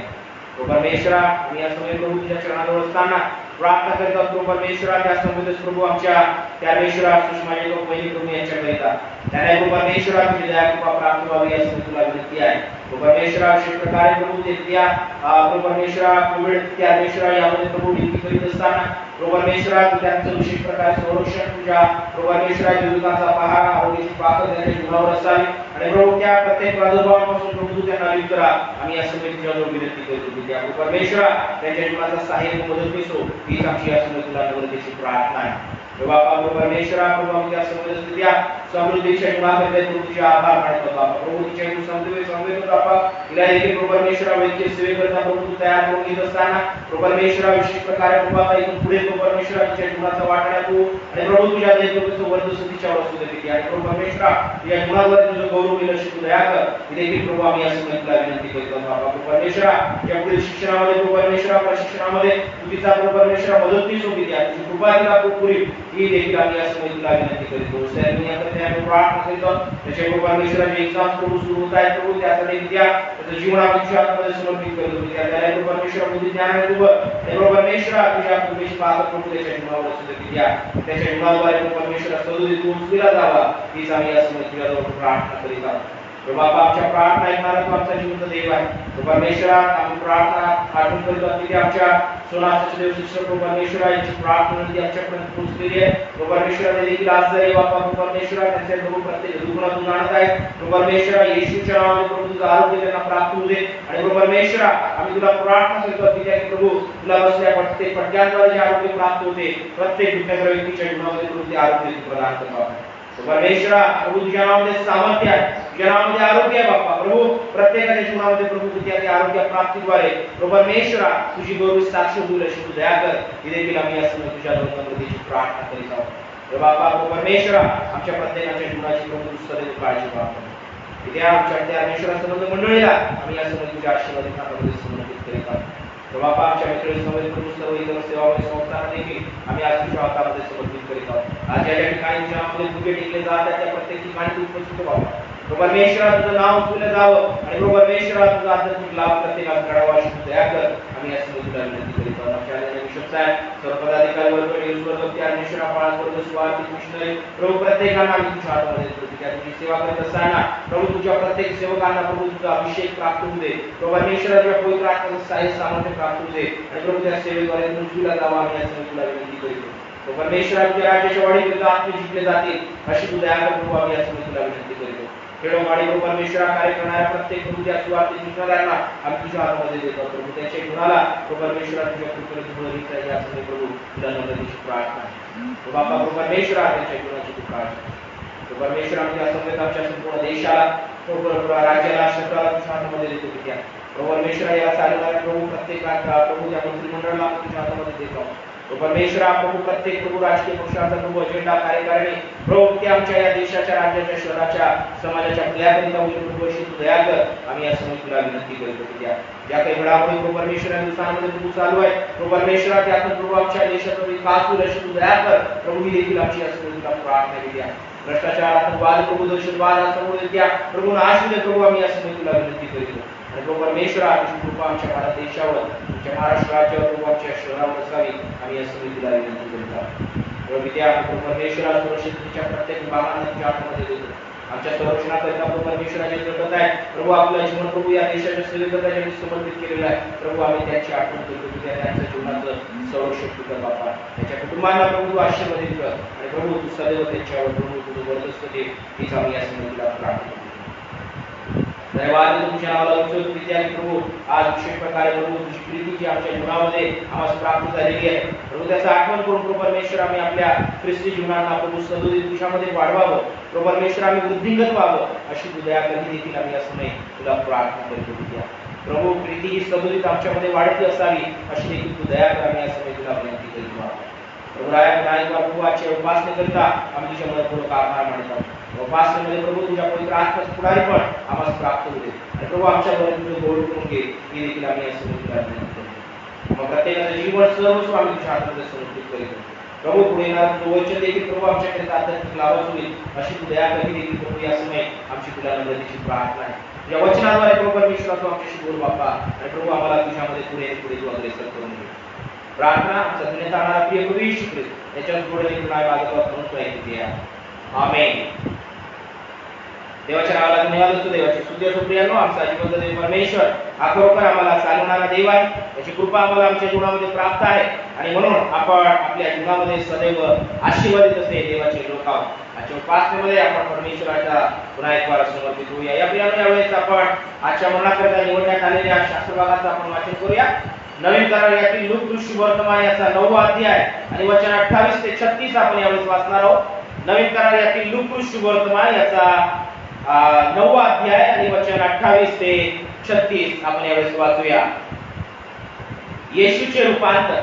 परमेश्वरा आम्ही या समय प्रभू तुझ्या चरणाजवळ असताना प्रार्थना करीत आहोत प्रभू परमेश्वरा त्या समोर प्रभू आमच्या त्या परमेश्वरा सुषमाजी पहिली प्रभू यांच्याकरिता त्यांना प्रभू परमेश्वरा तुझी दया कृपा प्राप्त व्हावी या समय तुला विनंती आहे प्रभू परमेश्वरा विशेष प्रकारे प्रभू त्या प्रभू परमेश्वरा कोविड त्या परमेश्वरा यामध्ये प्रभू विनंती करीत असताना प्रभू परमेश्वरा तू त्यांचं विशेष प्रकारे संरक्षण तुझ्या प्रभू परमेश्वरा जीविताचा पहारा आरोग्याची पाकड त्यांच्या जीवनावर असावी आणि प्रभू त्या प्रत्येक प्रादुर्भावापासून प्रभू तू त्यांना लिप्त करा आम्ही या समय तुझ्याजवळ विनंती करतो की त्या प्रभू परमेश्वरा त्यांच्या जीवनाचा सहाय्य मदत हो हीच आमची या समय तुला नम्रतेची प्रार्थना आहे बाबा प्रभू परमेश्वरा प्रभू आमच्या समृद्धीच्या समृद्धीच्या गुणामध्ये तुझे आभार मानतो बाबा प्रभू तुझे समृद्धी बाबा इला देखील प्रभू परमेश्वरा वैद्य सेवेकरता प्रभू तू तयार करून घेत असताना प्रभू परमेश्वरा विशेष प्रकारे प्रभू आता इथून पुढे प्रभू परमेश्वरा तुझ्या गुणाचा वाटण्या तू आणि प्रभू तुझ्या दैवतेचं वर्ध स्तुतीच्या वस्तू देते आणि प्रभू परमेश्वरा तुझ्या गुणावर तुझं गौरव मिळेल तू दया कर देखील प्रभू आम्ही या समयला विनंती करतो बाबा प्रभू परमेश्वरा या पुढील शिक्षणामध्ये प्रभू परमेश्वरा प्रशिक्षणामध्ये तुझीचा प्रभू परमेश्वरा मदतनीस होती त्या तुझी कृपा तिला पुरी ही देखील आम्ही या समय तुला विनंती करतो सर्व याकडे आम्ही प्रार्थना करतो त्याच्या प्रभू परमेश्वराचे एक्झाम प्रभू सुरू होत आहेत प्रभू त्यासाठी विद्या त्याचं जीवन आम्ही तुझ्या हातामध्ये समर्पित करतो त्याला प्रभू परमेश्वरा बुद्धी ज्ञान आहे तुझं प्रभू परमेश्वरा तुझ्या कृपेची पात्र प्रभू त्याच्या जीवनावर सुद्धा विद्या त्याच्या जीवनाद्वारे प्रभू परमेश्वरा सदुदित उचलला जावा हीच आम्ही या समय तुझ्याजवळ प्रार्थना करीत आहोत प्रभू आमच्या प्रार्थना ऐकणारा तू आमचा जिवंत देव आहे प्रभू परमेश्वरा आम्ही प्रार्थना आठवण करीत आहोत की आमच्या सोनाचे देव शिक्षक प्रभू परमेश्वरा यांची प्रार्थना ती आमच्यापर्यंत पोहोचलेली आहे प्रभू परमेश्वरा देखील आज जरी बाबा प्रभू परमेश्वरा त्यांचे प्रभू प्रत्येक दुःखातून जाणत आहे प्रभू परमेश्वरा येशूच्या नावाने प्रभू तुझं आरोग्य त्यांना प्राप्त होऊ दे आणि प्रभू परमेश्वरा आम्ही तुला प्रार्थना करतो की त्या प्रभू तुला बसल्या प्रत्येक पट्ट्यांद्वारे जे आरोग्य प्राप्त होते प्रत्येक दुःखाच्या व्यक्तीच्या जीवनामध्ये प्रभू ते आरोग्य प्रदान करतो परमेश्वरा प्रभू तुझ्या नावामध्ये सामर्थ्य आहे तुझ्या नावामध्ये आरोग्य आहे बाप्पा प्रभू प्रत्येकाच्या जीवनामध्ये प्रभू तुझ्या आरोग्य प्राप्तीद्वारे प्रभू परमेश्वरा तुझी गौरव साक्ष होईल अशी तू दया कर ही देखील आम्ही या समय तुझ्या नम्रतेची प्रार्थना करीत आहोत बाप्पा प्रभू परमेश्वरा आमच्या प्रत्येकाच्या जीवनाची प्रभू सदैव काळजी बाप्पा इथे आमच्या त्या परमेश्वरा संबंध मंडळीला आम्ही या समय तुझ्या आशीर्वादामध्ये समर्पित करीत आहोत बाप्पा आमच्या मित्रांसमोर प्रभू सर्व इतर सेवामध्ये संस्थांना देखील आम्ही आज तुझ्या हातामध्ये समर्पित करीत आहोत आज ज्या ठिकाणी तुझ्या नावामध्ये पूजे टेकले जात त्या प्रत्येक ठिकाणी तू उपस्थित बाबा प्रभू परमेश्वरा तुझं नाव उचललं जावं आणि प्रभू परमेश्वरा तुझा आध्यात्मिक लाभ प्रत्येकाला घडावा अशी तू दया कर आम्ही या समय तुला विनंती करीत आहोत आमच्या विश्व साहेब सर्व पदाधिकारी वर्ग न्यूजवर्ग त्या निष्ठा पाळत स्वार्थी मिशनरी प्रभू प्रत्येकाला आम्ही तुझ्या हातामध्ये देतो त्या तुझी सेवा करत असताना प्रभू तुझ्या प्रत्येक सेवकांना प्रभू तुझा अभिषेक प्राप्त होऊ दे प्रभू परमेश्वरा तुझ्या पवित्र आत्म्याचं साह्य सामर्थ्य प्राप्त होऊ दे आणि प्रभू त्या सेवेद्वारे तुझीला जावा आम्ही या समय तुला विनंती करीतो परमेश्वरा तुझ्या राज्याच्या वाढीकरिता आत्मे जिंकले जातील अशी तू दया कर प्रभू आम्ही या समय तुला विनंती करीतो खेडोपाडी प्रभू परमेश्वरा कार्य करणाऱ्या प्रत्येक प्रभू त्या सुवार्थी मिशनऱ्यांना आम्ही तुझ्या हातामध्ये देतो प्रभू त्याच्या गुणाला प्रभू परमेश्वरा तुझ्या कृपेने धुळीचा या समय प्रभू तुला नम्रतेची प्रार्थना बाप्पा प्रभू परमेश्वरा त्याच्या गुणाची तू प्रार्थना प्रभू परमेश्वरा आमच्या समवेत आमच्या संपूर्ण देशाला प्रभू राज्याला शहराला तुझ्या हातामध्ये देतो की त्या प्रभू परमेश्वरा याला चालवणाऱ्या प्रभू प्रत्येकाला प्रभू त्या मंत्रिमंडळाला तुझ्या हातामध्ये देतो परमेश्वरा प्रभू प्रत्येक प्रभू राजकीय पक्षाचा प्रभू अजेंडा कार्यकारिणी प्रभू त्या आमच्या या देशाच्या राज्याच्या शहराच्या समाजाच्या कल्याणाकरिता होईल प्रभू अशी तू दया कर आम्ही या समय तुला विनंती करतो की ज्या काही घडामोडी प्रभू परमेश्वरा दिवसांमध्ये प्रभू चालू आहे प्रभू परमेश्वरा त्यातून प्रभू आमच्या देशाचा विकास होईल अशी तू दया कर प्रभू ही देखील आमची या समय तुला प्रार्थना केली आहे भ्रष्टाचार आतंकवाद प्रभू दहशतवाद समोर द्या प्रभू नाश होईल प्रभू आम्ही या समय तुला विनंती करतो आणि प्रभू परमेश्वरा तुझी कृपा आमच्या भारत देशावर आमच्या महाराष्ट्र राज्यावर प्रभू आमच्या शहरावर असावी आम्ही या समय तुला विनंती करत आहोत विद्या प्रभू परमेश्वरा सुरक्षिततेच्या प्रत्येक विभागांना तुझ्या हातामध्ये देतो आमच्या संरक्षणाकरिता प्रभू परमेश्वरा जे जगत आहे प्रभू आपलं जीवन प्रभू या देशाच्या सेवेकरिता ज्यांनी समर्पित केलेलं आहे प्रभू आम्ही त्यांची आठवण करतो की त्यांच्या जीवनाचं संरक्षण तू कर बापा त्याच्या कुटुंबांना प्रभू तू आशीर्वादित कर आणि प्रभू तू सदैव त्यांच्यावर प्रभू तुझं वर्चस्व दे हीच आम्ही या समय तुला प्रार्थना धन्यवाद तुमच्या नावाला उच्च विद्यार्थी प्रभू आज विशेष प्रकारे प्रभू तुझी प्रीती जी आमच्या जीवनामध्ये आम्हाला प्राप्त झालेली आहे प्रभू त्याचा आठवण करून प्रभू परमेश्वर आम्ही आपल्या ख्रिस्ती जीवनाला प्रभू सदुदित तुझ्यामध्ये वाढवावं प्रभू परमेश्वर आम्ही वृद्धिंगत व्हावं अशी तू दया कधी देखील आम्ही या समय तुला प्रार्थना करतो विद्या प्रभू प्रीती ही सदुदित आमच्यामध्ये वाढती असावी अशी देखील तू दया कर आम्ही या समय तुला विनंती करतो प्रभू प्रभू आजच्या उपासनेकरिता आम्ही तुझ्या मनपूर्वक आभार मानतो उपासनेमध्ये प्रभू तुझ्या पवित्र आत्म्याचं पुढारी पण आम्हाला प्राप्त होते आणि प्रभू आमच्यावर तुझं गौरव करून घे ही देखील आम्ही या समय तुला विनंती करतो मग प्रत्येकाचं जीवन सर्वस्व आम्ही तुझ्या हातामध्ये समर्पित करीतो प्रभू पुढे येणार तुझं वचन देखील प्रभू आमच्याकडे आध्यात्मिक लाभच होईल अशी तू दया कधी देखील प्रभू या समय आमची तुला नम्रतेची प्रार्थना आहे या वचनाद्वारे प्रभू परमेश्वरा तू आमच्याशी बोल बाप्पा आणि प्रभू आम्हाला तुझ्यामध्ये पुढे तू अग्रेसर करून घे प्रार्थना आमचा धन्यता आणणारा प्रिय प्रभू येशू ख्रिस्त याच्याच गोडे तुला बाजूला म्हणून ऐकते आमेन देवाच्या नावाला धन्यवाद असतो. देवाची स्तुती असो प्रियांनो. आमचा जिवंत देव परमेश्वर हा खरोखर आम्हाला चालवणारा देव आहे. त्याची कृपा आम्हाला आमच्या जीवनामध्ये प्राप्त आहे आणि म्हणून आपण आपल्या जीवनामध्ये सदैव आशीर्वादित असते देवाचे लोक आहोत. आजच्या उपासनेमध्ये आपण परमेश्वराच्या पुन्हा एक वार समर्पित होऊया. या प्रियांनो, यावेळेस आपण आजच्या मरणाकरिता निवडण्यात आलेल्या शास्त्रभागाचं आपण वाचन करूया. नवीन करारातील लूक सुवर्तमान याचा 9वा अध्याय आणि वचन 28 ते 36 आपण यावेळेस वाचणार आहोत. नवीन करारातील लूक सुवर्तमान याचा 9वा अध्याय आणि वचन 28 ते 36 आपण यावेळेस वाचूया. येशूचे रूपांतर.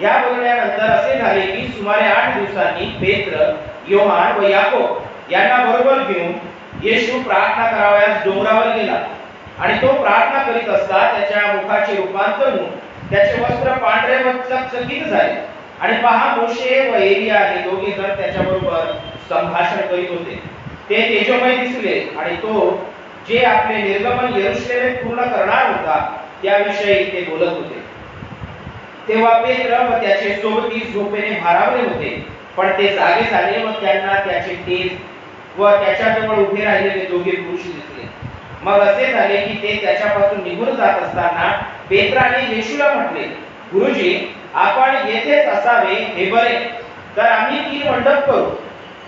या बोलण्यानंतर असे झाले की सुमारे 8 दिवसांनी पेत्र, योहान व याकोब यांना बरोबर घेऊन येशू प्रार्थना करावयास डोंगरावर गेला आणि तो प्रार्थना करीत असता त्याच्या मुखाचे रूपांतर होऊन त्याचे वस्त्र पांढरे व चकचकीत झाले आणि पहा, मोशे व एलिया हे दोघे जण त्याच्याबरोबर संभाषण करीत होते. ते तेजोमय दिसले आणि तो जे आपले निर्गमन यरूशलेमेत पूर्ण करणार होता त्याविषयी ते बोलत होते. तेव्हा पेत्र व त्याचे सोबती झोपेने भारावले होते, पण ते जागे झाले व त्यांना त्याचे तेज व त्याच्याजवळ उभे राहिलेले दोघे पुरुष दिसले. मग असे झाले की ते त्याच्यापासून निघून जात असताना पेत्राने येशूला म्हटले, गुरुजी, आपण येथेच असावे हे बरे, तर आम्ही 3 मंडप करू,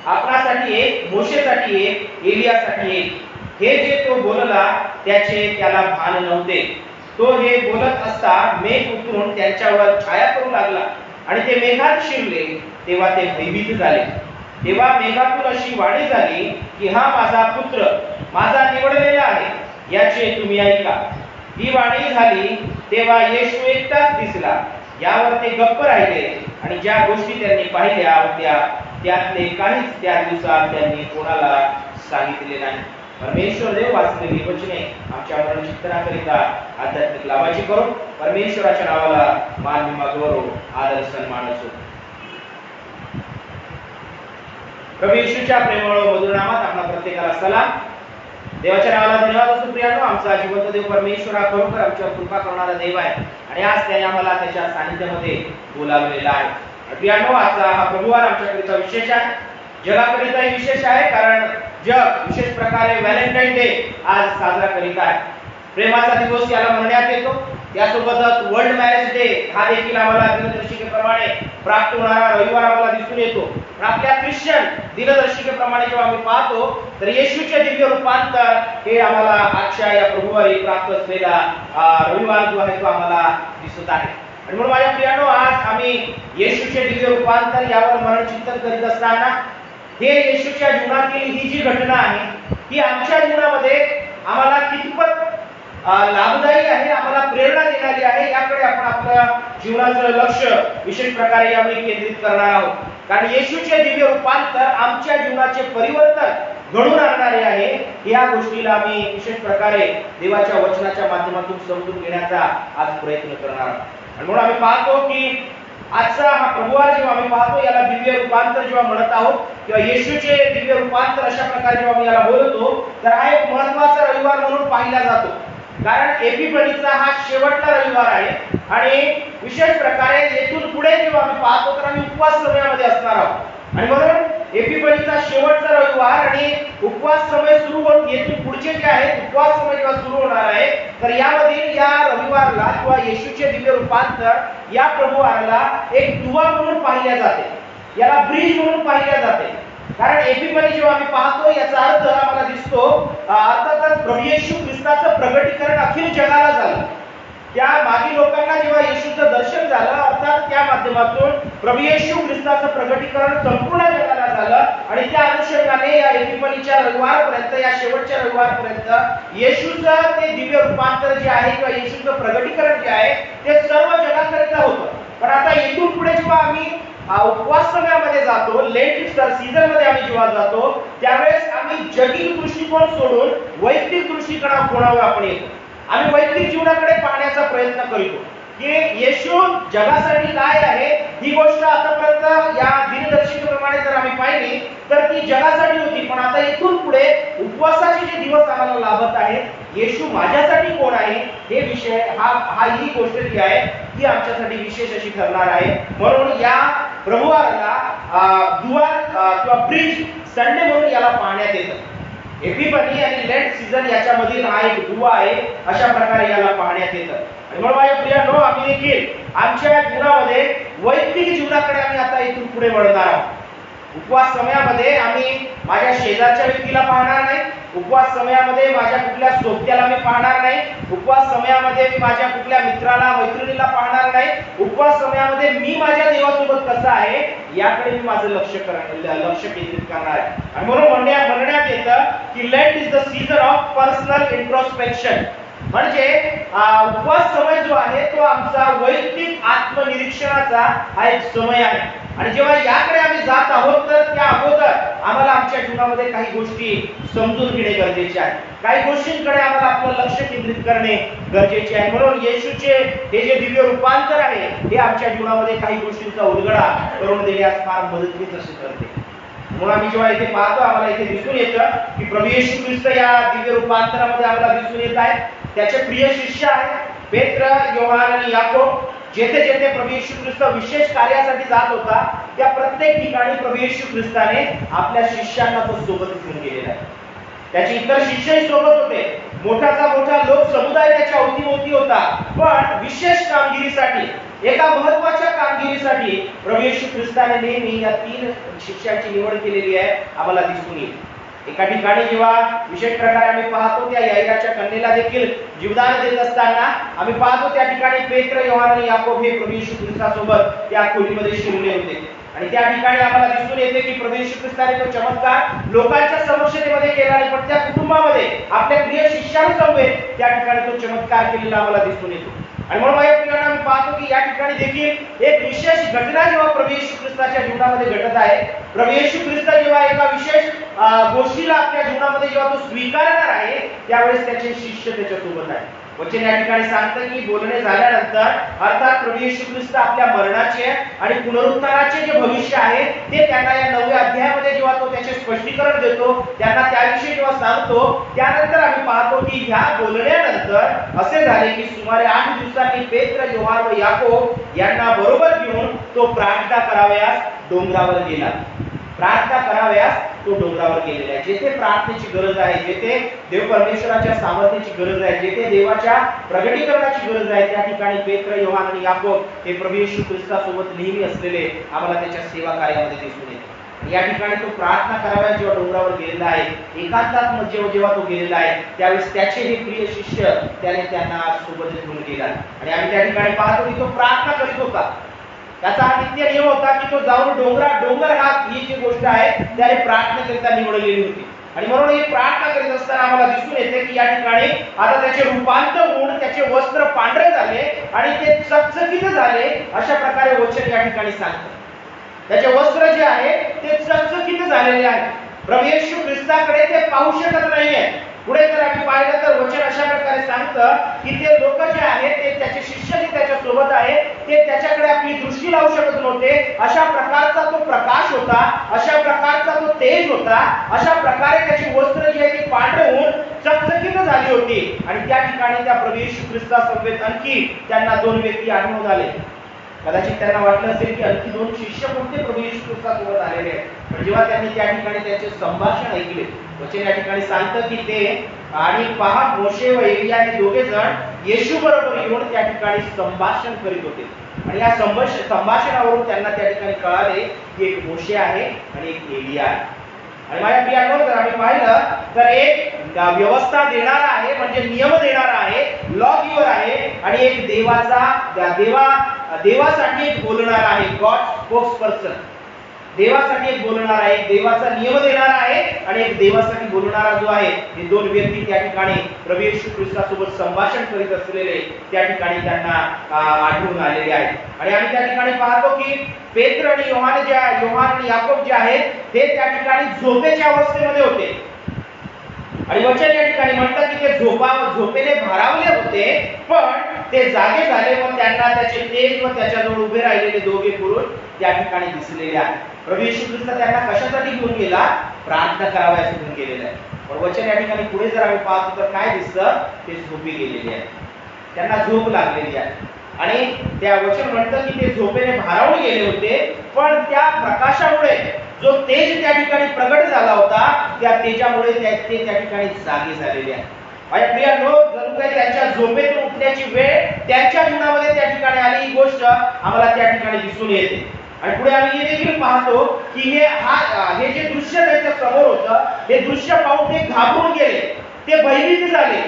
आपणासाठी एक, मोशेसाठी एक, एलियासाठी एक. हे जे तो बोलला त्याचे त्याला भान नव्हते. तो हे बोलत असता मेघ उतरून त्यांच्यावर छाया करू लागला आणि ते मेघात शिरले. तेव्हा ते भयभीत झाले. तेव्हा मेघातून अशी वाणी झाली की हा माझा पुत्र, माझा निवडलेला आहे, याचे तुम्ही ऐका. ही वाणी झाली तेव्हा येशू एकटाच दिसला. यावर ते गप्प राहिले आणि ज्या गोष्टी त्यांनी पाहिल्या होत्या त्यातले काहीच त्या दिवसात त्यांनी कोणाला सांगितले नाही. परमेश्वर देव वाचलेली वचने आमच्या मनचिंतनाकरिता आध्यात्मिक लाभाची करो. परमेश्वराच्या नावाला मान, महिमा, गौरव, आदर, सन्मान असो. प्रभू येशूच्या प्रेमळ मधुर नामात आपल्या प्रत्येकाला सलाम. देवाच्या नावाला धन्यवाद असो प्रियांनो. आमचा जिवंत देव परमेश्वर हा खरोखर आमच्यावर कृपा करणारा देव आहे आणि आज त्याने आम्हाला त्याच्या सानिध्यामध्ये बोलावलेला आहे. प्रियांनो, आजचा हा प्रभुवार आमच्याकरिता विशेष आहे, जगाकरिताही विशेष आहे, कारण जग विशेष प्रकारे व्हॅलेंटाईन डे आज साजरा करीत आहे. प्रेमाचा दिवस याला म्हणण्यात येतो. त्यासोबतच वर्ल्ड मॅरेज डे हा देखील आम्हाला दिनदर्शिकेप्रमाणे प्राप्त होणारा रविवार आम्हाला दिसून येतो. पण आपल्या ख्रिश्चन दिनदर्शिकेप्रमाणे जेव्हा आम्ही पाहतो तर येशूचे दिव्य रूपांतर हे आम्हाला आजच्या या प्रभुवारी प्राप्त असलेला रविवार जो आहे तो आम्हाला दिसत आहे. आणि म्हणून माझ्या प्रियांनो, आज आम्ही येशूचे दिव्य रूपांतर यावर मनचिंतन करीत असताना हे येशूच्या जीवनातील ही जी घटना आहे ही आमच्या जीवनामध्ये आम्हाला कितपत लाभदायी आहे, आम्हाला प्रेरणा देणारी आहे, याकडे आपण आपल्या जीवनाचं लक्ष विशेष प्रकारे यावेळी केंद्रित करणार आहोत. कारण येशूचे दिव्य रूपांतर आमच्या जीवनाचे परिवर्तन घडून आणणारे आहे. या गोष्टीला आम्ही विशेष प्रकारे देवाच्या वचनाच्या माध्यमातून समजून घेण्याचा आज प्रयत्न करणार आहोत. आणि म्हणून आम्ही पाहतो की आजचा हा प्रभुवार जेव्हा आम्ही पाहतो याला दिव्य रूपांतर जेव्हा म्हणत आहोत किंवा येशूचे दिव्य रूपांतर अशा प्रकारे जेव्हा आम्ही याला बोलतो तर हा एक महत्त्वाचा रविवार म्हणून पाहिला जातो. कारण एपिफनीचा हा शेवटचा रविवार आहे आणि विशेष प्रकारे येथून पुढे जेव्हा आम्ही पाहतो तर आम्ही उपवास समयामध्ये असणार आहोत. आणि म्हणून एपिफनीचा शेवटचा रविवार आणि उपवास समय सुरू होत येथून पुढचे जे आहे उपवास समय जेव्हा सुरू होणार आहे तर यामधील या रविवारला किंवा येशूचे दिव्य रूपांतर या प्रभुवाराला एक दुवा म्हणून पाहिल्या जाते, याला ब्रिज म्हणून पाहिल्या जाते. कारण एपिफनी जेव्हा आम्ही पाहतो याचा अर्थ आम्हाला दिसतो अर्थातच प्रभू येशू ख्रिस्ताचं प्रगटीकरण अखिल जगाला झालं. त्या मागील लोकांना जेव्हा येशूचं दर्शन झालं अर्थात त्या माध्यमातून प्रभू येशू ख्रिस्ताचं प्रगटीकरण संपूर्ण जगाला झालं आणि त्या अनुषंगाने या एपिफनीच्या रविवारपर्यंत, या शेवटच्या रविवारपर्यंत येशूचं ते दिव्य रूपांतर जे आहे किंवा येशूचं प्रगटीकरण जे आहे ते सर्व जगाकरिता होतं. पण आता येथून पुढे जेव्हा आम्ही उपवास समयामध्ये जातो, लेट सीझन मध्ये आम्ही जेव्हा जातो त्यावेळेस आम्ही जगिक दृष्टिकोन सोडून वैयक्तिक दृष्टिकोनावर आपण येतो. आम्ही वैयक्तिक जीवनाकडे पाहण्याचा प्रयत्न करतो की येशू जगासाठी काय आहे. ही गोष्ट आतापर्यंत या दिनदर्शिकेप्रमाणे जर आम्ही पाहिली तर ती जगासाठी होती, पण आता इथून पुढे उपवासाचे जे दिवस आम्हाला लाभत आहेत, येशू माझ्यासाठी कोण आहे हे विषय हा ही गोष्ट जी आहे ती आमच्यासाठी विशेष अशी ठरणार आहे. म्हणून या प्रभुवाराला दुवा किंवा ब्रिज संडे म्हणून याला पाहण्यात येतं. एपिफनी आणि लेंट सीझन याच्यामधील हा एक दुवा आहे, अशा प्रकारे याला पाहण्यात येतं. आणि म्हणून माझ्या प्रियांनो, आम्ही देखील आमच्या जीवनामध्ये वैयक्तिक जीवनाकडे आम्ही आता इथून पुढे वळणार आहोत. उपवास समयामध्ये आम्ही माझ्या शेजारच्या व्यक्तीला पाहणार नाही. उपवास समयामध्ये माझ्या कुठल्या सोबत्याला मी पाहणार नाही. उपवास समयामध्ये मी माझ्या कुठल्या मित्राला मैत्रिणीला पाहणार नाही. उपवास समयामध्ये मी माझ्या देवासोबत कसा आहे याकडे मी माझं लक्ष केंद्रित करणार आहे. आणि म्हणून म्हणण्यात येतं की Lent is the season of personal introspection. म्हणजे उपवास समय जो आहे तो आमचा वैयक्तिक आत्मनिरीक्षणाचा हा एक समय आहे. आणि जेव्हा याकडे आम्ही जात आहोत तर त्या अगोदर आम्हाला आमच्या जीवनामध्ये काही गोष्टी समजून घेणे गरजेचे आहे. काही गोष्टींकडे आम्हाला आपलं लक्ष केंद्रित करणे गरजेचे आहे. म्हणून येशूचे हे जे दिव्य रूपांतर आहे हे आमच्या जीवनामध्ये काही गोष्टींचा उलगडा करून देण्यास फार मदतीच असे करते. म्हणून आम्ही जेव्हा इथे पाहतो आम्हाला इथे दिसून येतं की प्रभू येशू ख्रिस्त या दिव्य रूपांतरामध्ये आम्हाला दिसून येत आहे. त्याचे प्रिय शिष्य आहेत पेत्र, योहान आणि याकोब. जेथे जेथे प्रभू येशू ख्रिस्त विशेष कार्यासाठी जात होता त्या प्रत्येक ठिकाणी प्रभू येशू ख्रिस्ताने आपल्या शिष्यांना तो सोबत घेऊन गेलेला आहे. त्याचे इतर शिष्यही सोबत होते. मोठाचा मोठा लोक समुदाय त्याच्या अवतीभोवती होता. पण विशेष कामगिरीसाठी, एका महत्त्वाच्या कामगिरीसाठी प्रभू येशू ख्रिस्ताने नेहमी या 3 शिष्यांची निवड केलेली आहे आम्हाला दिसून येईल. एका ठिकाणी जेव्हा विशेष प्रकारे आम्ही पाहतो त्या याईराच्या कन्येला देखील जीवदान देत असताना आम्ही पाहतो त्या ठिकाणी पेत्र, योहान आणि याकोब हे प्रभू येशू ख्रिस्तासोबत त्या खोलीमध्ये शिरले होते. आणि त्या ठिकाणी आम्हाला दिसून येते की प्रभू येशू ख्रिस्ताने तो चमत्कार लोकांच्या समक्षतेमध्ये केला नाही, पण त्या कुटुंबामध्ये आपल्या प्रिय शिष्यांसमवेत त्या ठिकाणी तो चमत्कार केलेला आम्हाला दिसून येतो. आणि म्हणून माझ्या प्रियांनो, आम्ही पाहतो की या ठिकाणी देखील एक विशेष घटना जेव्हा प्रभू येशू ख्रिस्ताच्या जीवनामध्ये घडत आहे. प्रभू येशू ख्रिस्त जेव्हा एका विशेष गोष्टीला आपल्या जीवनामध्ये जेव्हा तो स्वीकारणार आहे त्यावेळेस त्याचे शिष्य त्याच्यासोबत आहे. वचन या ठिकाणी सांगतं की बोलणे झाल्यानंतर अर्थात प्रभू येशू ख्रिस्त आपल्या मरणाचे आणि पुनरुत्थानाचे जे भविष्य आहे ते त्यांना या 9व्या अध्यायामध्ये जेव्हा तो त्याचे स्पष्टीकरण देतो, त्यांना त्याविषयी जेव्हा सांगतो, त्यानंतर आम्ही पाहतो की ह्या बोलण्यानंतर असे झाले की सुमारे 8 दिवसांनी पेत्र, योहान व याकोब यांना बरोबर घेऊन तो प्रार्थना करावयास डोंगरावर गेला. प्रार्थना करावयास तो डोंगरावर गेलेला आहे. जेथे प्रार्थनेची गरज आहे, जेथे देव परमेश्वराच्या सामर्थ्याची गरज आहे, जेथे देवाच्या प्रगटीकरणाची गरज आहे, त्या ठिकाणी पेत्र, योहान आणि याकोब हे प्रभू येशू ख्रिस्तासोबत नेहमी असलेले आम्हाला त्याच्या सेवा कार्यामध्ये दिसून येते. या ठिकाणी तो प्रार्थना करावयास जेव्हा डोंगरावर गेलेला आहे, एकांतात जेव्हा तो गेलेला आहे त्यावेळेस त्याचे हे प्रिय शिष्य त्यांना सोबत घेऊन गेला. आणि आम्ही त्या ठिकाणी पाहतो की तो प्रार्थना करीत होता. त्याचा हा नित्य नियम होता की तो जाऊन डोंगर हा ही जी गोष्ट आहे त्याने प्रार्थनेकरिता निवडलेली होती. आणि म्हणून ही प्रार्थना करीत असताना आम्हाला दिसून येते की या ठिकाणी आता त्याचे रूपांतर होऊन त्याचे वस्त्र पांढरे झाले आणि ते चकचकीत झाले, अशा प्रकारे वचन या ठिकाणी सांगतं. त्याचे वस्त्र जे आहे ते चकचकीत झालेले आहे. प्रभू येशू ख्रिस्ताकडे ते पाहू शकत नाहीये. पुढे जर आम्ही पाहिलं तर वचन अशा प्रकारे सांगतं की ते लोक जे आहेत ते त्याचे शिष्य जे त्याच्या सोबत आहे ते त्याच्याकडे आपली दृष्टी लावू शकत नव्हते. अशा प्रकारचा तो प्रकाश होता, अशा प्रकारचा तो तेज होता, अशा प्रकारे त्याची वस्त्र जी आहे ती पांढरे होऊन चकचकीत झाली होती. आणि त्या ठिकाणी त्या प्रभू येशू ख्रिस्तासमवेत आणखी त्यांना 2 व्यक्ती आढळून आले. कदाचित त्यांना वाटलं असेल की आणखी 2 शिष्य कोणते प्रभू येशू ख्रिस्तासोबत आलेले आहेत. पण जेव्हा त्यांनी त्या ठिकाणी त्याचे संभाषण ऐकले, वचन या ठिकाणी सांगतं की ते आणि पहा मोशे व एलिया हे दोघे जण येशू बरोबर येऊन त्या ठिकाणी संभाषण करीत होते. आणि या संभाषणावरून त्यांना त्या ठिकाणी कळाले की एक मोशे आहे आणि एक एलिया आहे. आणि माझ्या प्रियांनो, जर आम्ही पाहिलं तर एक व्यवस्था देणारा आहे म्हणजे नियम देणारा आहे, लॉ गिव्हर आहे, आणि एक देवासाठी एक बोलणारा आहे, गॉड स्पोक्सपर्सन. देवासाठी एक बोलणारा आहे, देवाचा नियम देणारा आहे, आणि एक देवासाठी बोलणारा जो आहे, हे 2 व्यक्ती त्या ठिकाणी प्रभू येशू ख्रिस्तासोबत संभाषण करीत असलेले त्या ठिकाणी त्यांना आढळून आलेले आहेत. आणि आम्ही त्या ठिकाणी पाहतो की पेत्र आणि योहान आणि याकोब जे आहेत ते त्या ठिकाणी झोपेच्या अवस्थेमध्ये होते. आणि वचन या ठिकाणी म्हणतात की ते झोपेने भारावले होते, पण ते जागे झाले व त्यांना त्याचे तेज व त्याच्याजवळ उभे राहिलेले दोघे पुरुष त्या ठिकाणी दिसलेले आहेत. प्रभू येशू ख्रिस्त त्यांना कशासाठी घेऊन गेला? प्रार्थना करावयास घेऊन गेलेला आहे. पण वचन या ठिकाणी पुढे जर आम्ही पाहतो तर काय दिसतं? ते झोपी गेलेले आहेत, त्यांना झोप लागलेली आहे. आणि त्या वचन म्हणतं की ते झोपेने भारावून गेले होते, पण त्या प्रकाशामुळे जो तेज त्या ठिकाणी प्रगट झाला होता, त्या तेजामुळे ते त्या ठिकाणी जागे झालेले आहे. माझ्या प्रियांनो, जणू काही त्यांच्या झोपेतून उठण्याची वेळ त्यांच्या जीवनामध्ये त्या ठिकाणी आली, ही गोष्ट आम्हाला त्या ठिकाणी दिसून येते. आणि पुढे आम्ही हे देखील पाहतो की हे जे दृश्य त्यांच्या समोर होतं, हे दृश्य पाहून ते घाबरून गेले, ते भयभीत झाले.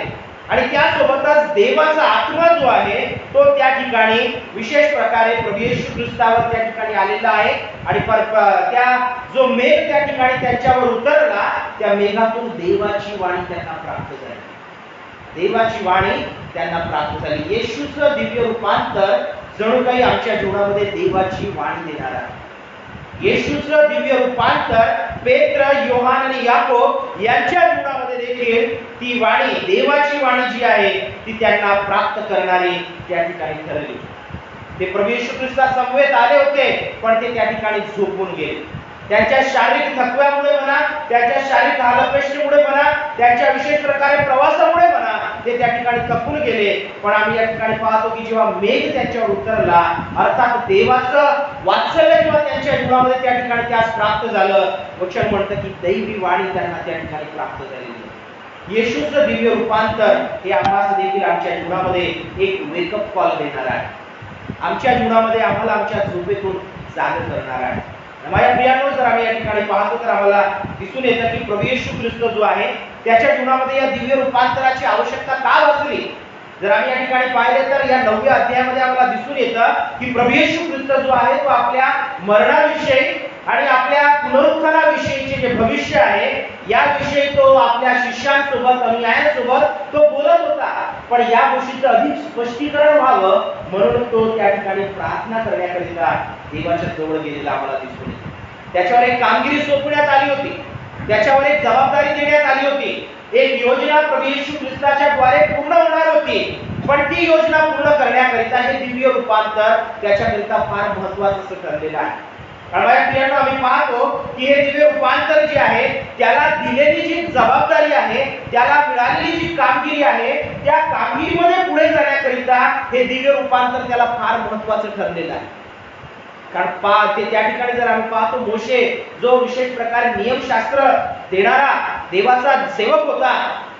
आणि त्यासोबतच देवाचा आत्मा जो आहे तो त्या ठिकाणी विशेष प्रकारे प्रभू येशू ख्रिस्तावर त्या ठिकाणी आलेला आहे. आणि त्या जो मेघ त्या ठिकाणी त्यांच्यावर उतरला, त्या मेघातून देवाची वाणी त्यांना प्राप्त झाली. देवाची वाणी त्यांना प्राप्त झाली. येशूचं दिव्य रूपांतर जणू काही आमच्या जीवनामध्ये देवाची वाणी देणार आहे. येशूचं दिव्य रूपांतर पेत्र, योहान आणि याकोब यांच्या जीवनामध्ये देखील ती वाणी, देवाची वाणी जी आहे ती त्यांना प्राप्त करणारी त्या ठिकाणी ठरली. ते प्रभू येशू ख्रिस्ता समवेत आले होते, पण ते त्या ठिकाणी झोपून गेले. त्यांच्या शारीरिक थकव्यामुळे म्हणा, त्यांच्या शारीरिक हालअपेष्टेमुळे म्हणा, त्यांच्या विशेष प्रकारे प्रवासामुळे म्हणा, ते त्या ठिकाणी थकून गेले. पण आम्ही या ठिकाणी पाहतो की जेव्हा मेघ त्यांच्यावर उतरला, अर्थात देवाचं वात्सल्य जेव्हा त्यांच्या जीवनामध्ये त्या ठिकाणी त्यास प्राप्त झालं, वचन म्हणतं की दैवी वाणी त्यांना त्या ठिकाणी प्राप्त झाली. येशूचं दिव्य रूपांतर हे आम्हाला देखील आमच्या जीवनामध्ये एक वेकअप कॉल देणार आहे. आमच्या जीवनामध्ये आम्हाला आमच्या झोपेतून जागे करणार आहे. माझ्या प्रियांनो, जर आम्ही या ठिकाणी पाहतो तर आम्हाला दिसून येतं की प्रभू येशू ख्रिस्त जो आहे त्याच्या जीवनामध्ये या दिव्य रूपांतराची आवश्यकता का भासली. जर आम्ही या ठिकाणी पाहिले तर या 9व्या अध्यायामध्ये आम्हाला दिसून येतं की प्रभू येशू ख्रिस्त जो आहे तो आपल्या मरणाविषयी आणि आपल्या पुनरुत्थानाविषयीचे जे भविष्य आहे याविषयी तो आपल्या शिष्यांसोबत, अनुयायांसोबत तो बोलत होता. पण या गोष्टीचं अधिक स्पष्टीकरण व्हावं म्हणून तो त्या ठिकाणी प्रार्थना करण्याकरिता देवाच्या जवळ गेलेला आम्हाला दिसून येतो. त्याच्यावर एक कामगिरी सोपवण्यात आली होती, त्याच्यावर एक जबाबदारी देण्यात आली होती. एक योजना प्रभू येशू ख्रिस्ताच्या द्वारे पूर्ण होणार होती. पण ती योजना पूर्ण करण्याकरिता हे दिव्य रूपांतर त्याच्याकरिता फार महत्त्वाचं ठरलेलं आहे. कारण आम्ही पाहतो की हे दिव्य रूपांतर जे आहे त्याला दिलेली जी जबाबदारी आहे, त्याला मिळालेली जी कामगिरी आहे, त्या कामगिरीमध्ये पुढे जाण्याकरिता हे दिव्य रूपांतर त्याला फार महत्त्वाचं ठरलेलं आहे. कारण ते त्या ठिकाणी जर आम्ही पाहतो, मोशे जो विशेष प्रकारे नियमशास्त्र देणारा देवाचा सेवक होता,